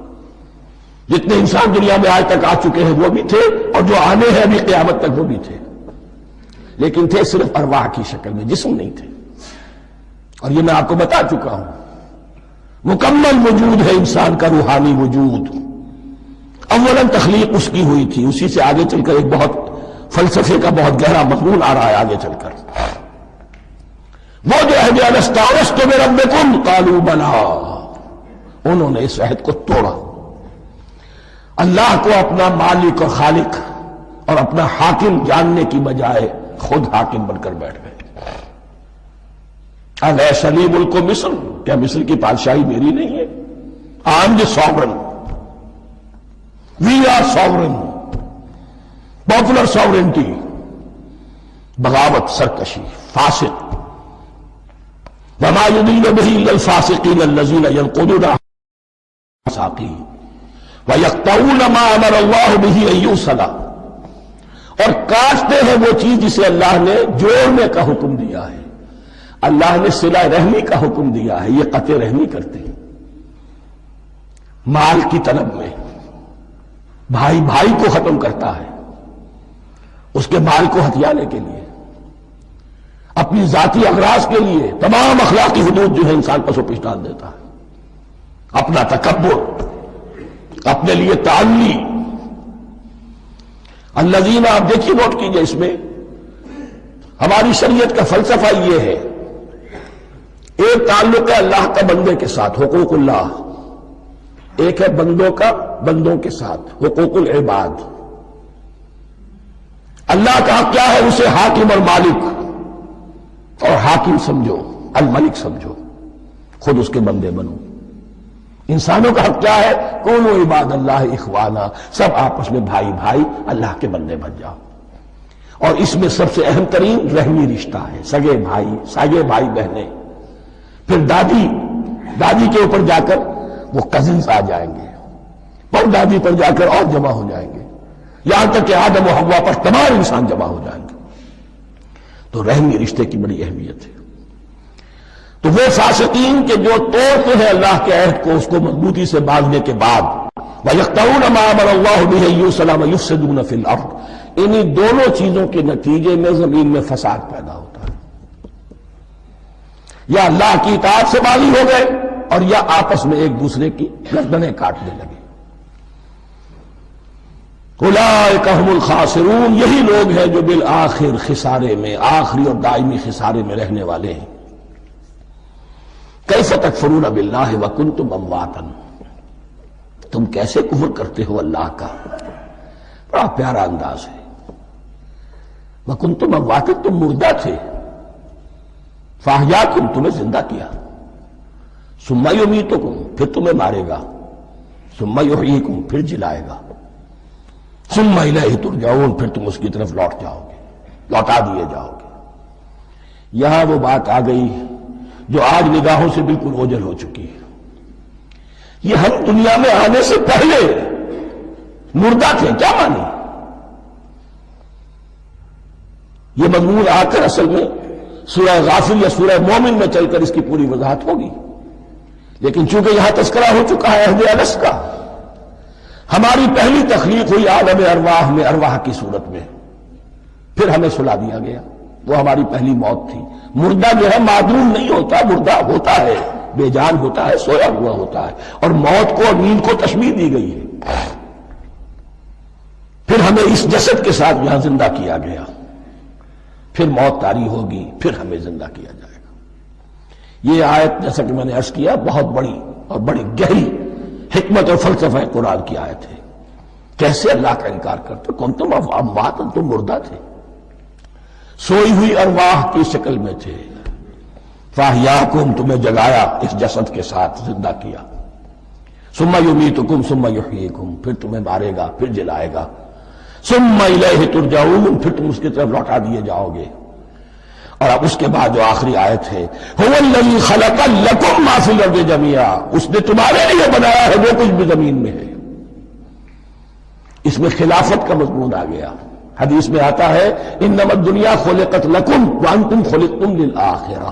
جتنے انسان دنیا میں آج تک آ چکے ہیں وہ بھی تھے، اور جو آنے ہیں ابھی قیامت تک وہ بھی تھے، لیکن تھے صرف ارواح کی شکل میں، جسم نہیں تھے. اور یہ میں آپ کو بتا چکا ہوں، مکمل وجود ہے انسان کا روحانی وجود. اولاً تخلیق اس کی ہوئی تھی، اسی سے آگے چل کر ایک بہت فلسفے کا بہت گہرا مضمون آ رہا ہے آگے چل کر. وہ جو عہد الست بربکم قالوا بلی، انہوں نے اس عہد کو توڑا، اللہ کو اپنا مالک اور خالق اور اپنا حاکم جاننے کی بجائے خود حاکم بن کر بیٹھ گئے. الیس لی ملک مصر، کیا مصر کی بادشاہی میری نہیں ہے؟ I am the sovereign, we are sovereign, popular sovereignty. بغاوت، سرکشی، فاسق. وما يضل به الا الفاسقين الذين ينقضون الميثاق ويقطعون ما امر الله به ان يوصل، اور کاٹتے ہیں وہ چیز جسے اللہ نے جوڑنے کا حکم دیا ہے. اللہ نے صلہ رحمی کا حکم دیا ہے، یہ قطع رحمی کرتے ہیں. مال کی طلب میں بھائی بھائی کو ختم کرتا ہے اس کے مال کو ہتھیانے کے لیے، اپنی ذاتی اغراض کے لیے تمام اخلاقی حدود جو ہے انسان پر سو پیش ڈال دیتا ہے. اپنا تکبر، اپنے لیے تعلی. الذین، آپ دیکھیے نوٹ کیجئے، اس میں ہماری شریعت کا فلسفہ یہ ہے، ایک تعلق ہے اللہ کا بندے کے ساتھ، حقوق اللہ. ایک ہے بندوں کا بندوں کے ساتھ، حقوق العباد. اللہ کا حق کیا ہے؟ اسے حاکم اور مالک، اور حاکم سمجھو، الملک سمجھو، خود اس کے بندے بنو. انسانوں کا حق کیا ہے؟ کونوا عباد اللہ اخوانا، سب آپس میں بھائی بھائی اللہ کے بندے بن جاؤ. اور اس میں سب سے اہم ترین رحمی رشتہ ہے، سگے بھائی، سگے بھائی بہنیں. پھر دادی کے اوپر جا کر وہ کزنز آ جائیں گے، پر دادی پر جا کر اور جمع ہو جائیں گے، یہاں تک کہ آدم و حوا پر تمام انسان جمع ہو جائیں گے. تو رحمی رشتے کی بڑی اہمیت ہے. تو وہ فاسقین کے جو توڑتے ہیں اللہ کے عہد کو، اس کو مضبوطی سے باندھنے کے بعد، وَيَقْطَعُونَ مَا أَمَرَ اللَّهُ بِهِ أَن يُوصَلَ وَيُفْسِدُونَ فِي الْأَرْضِ، انہی دونوں چیزوں کے نتیجے میں زمین میں فساد پیدا ہوتا ہے. یا اللہ کی اطاعت سے باغی ہو گئے، اور یا آپس میں ایک دوسرے کی گردنیں کاٹنے لگے. اولئک ھم الخاسرون، یہی لوگ ہیں جو بالآخر خسارے میں، آخری اور دائمی خسارے میں رہنے والے ہیں. کیف تکفرون باللہ وکنتم امواتا، تم کیسے کفر کرتے ہو اللہ کا. بڑا پیارا انداز ہے. وکنتم امواتا، تم مردہ تھے، فاحیاکم، تمہیں زندہ کیا. ثم یمیتکم، پھر تمہیں مارے گا. ثم یحییکم، پھر جلائے گا. ثم الیہ ترجعون، پھر تم اس کی طرف لوٹ جاؤ گے، لوٹا دیے جاؤ گے. یہاں وہ بات آ گئی جو آج نگاہوں سے بالکل اوجھل ہو چکی ہے. یہ ہم دنیا میں آنے سے پہلے مردہ تھے، کیا مانی؟ یہ مضمون آ کر اصل میں سورہ غافر یا سورہ مومن میں چل کر اس کی پوری وضاحت ہوگی. لیکن چونکہ یہاں تذکرہ ہو چکا ہے عہد الست کا، ہماری پہلی تخلیق ہوئی عالم ارواح میں، ارواح کی صورت میں، پھر ہمیں سلا دیا گیا. وہ ہماری پہلی موت تھی. مردہ جو ہے معدوم نہیں ہوتا، مردہ ہوتا ہے، بے جان ہوتا ہے، سویا ہوا ہوتا ہے. اور موت کو اور نیند کو تشبیہ دی گئی ہے. پھر ہمیں اس جسد کے ساتھ یہاں زندہ کیا گیا. پھر موت طاری ہوگی، پھر ہمیں زندہ کیا جائے گا. یہ آیت جیسا کہ میں نے عرض کیا بہت بڑی اور بڑی گہری حکمت اور فلسفہ قرآن کی آیت ہے. کیسے اللہ کا انکار کرتے؟ کنتم اموات، تم مردہ تھے، سوئی ہوئی ارواح کی شکل میں تھے. فاحیاکم، تمہیں جگایا اس جسد کے ساتھ، زندہ کیا. ثم یمیتکم ثم یحییکم، پھر تمہیں مارے گا، پھر جلائے گا. ثم الیہ ترجعون، پھر تم اس کی طرف لوٹا دیے جاؤ گے. اور اب اس کے بعد جو آخری آیت ہے، هو الذی خلق لکم ما فی الارض جميعا، اس نے تمہارے لیے بنایا ہے جو کچھ بھی زمین میں ہے. اس میں خلافت کا مضمون آ گیا. حدیث میں آتا ہے انما الدنیا خلقت لکم وانتم خلقتم للآخرہ،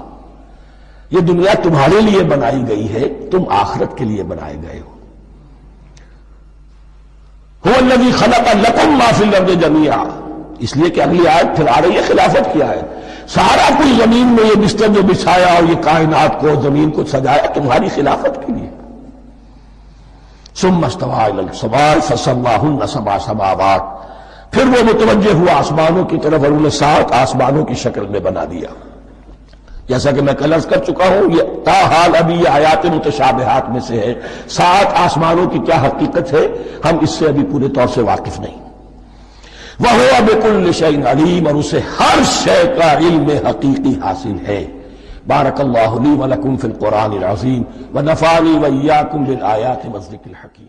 یہ دنیا تمہارے لیے بنائی گئی ہے، تم آخرت کے لیے بنائے گئے ہو. هو الذی خلق لکم ما فی الارض جميعا، اس لیے کہ اگلی آیت پھر آ رہی ہے خلافت کی آیت. سارا کچھ زمین میں یہ بستر جو بچھایا اور یہ کائنات کو زمین کو سجایا تمہاری خلافت کے لیے. ثم استوى الى السماء فسواهن سبع سماوات، پھر وہ متوجہ ہوا آسمانوں کی طرف اور انہیں 7 آسمانوں کی شکل میں بنا دیا. جیسا کہ میں کل عرض کر چکا ہوں، یہ تاحال ابھی یہ آیات متشابہات میں سے ہے. 7 آسمانوں کی کیا حقیقت ہے ہم اس سے ابھی پورے طور سے واقف نہیں. وَهُوَ بِكُلِّ شَيْءٍ عَلِيمٌ، اور اسے ہر شے کا علم حقیقی حاصل ہے. بارک اللہ لی ولکم فی القرآن العظیم ونفعنی وإیاکم بالآیات والذکر الحکیم.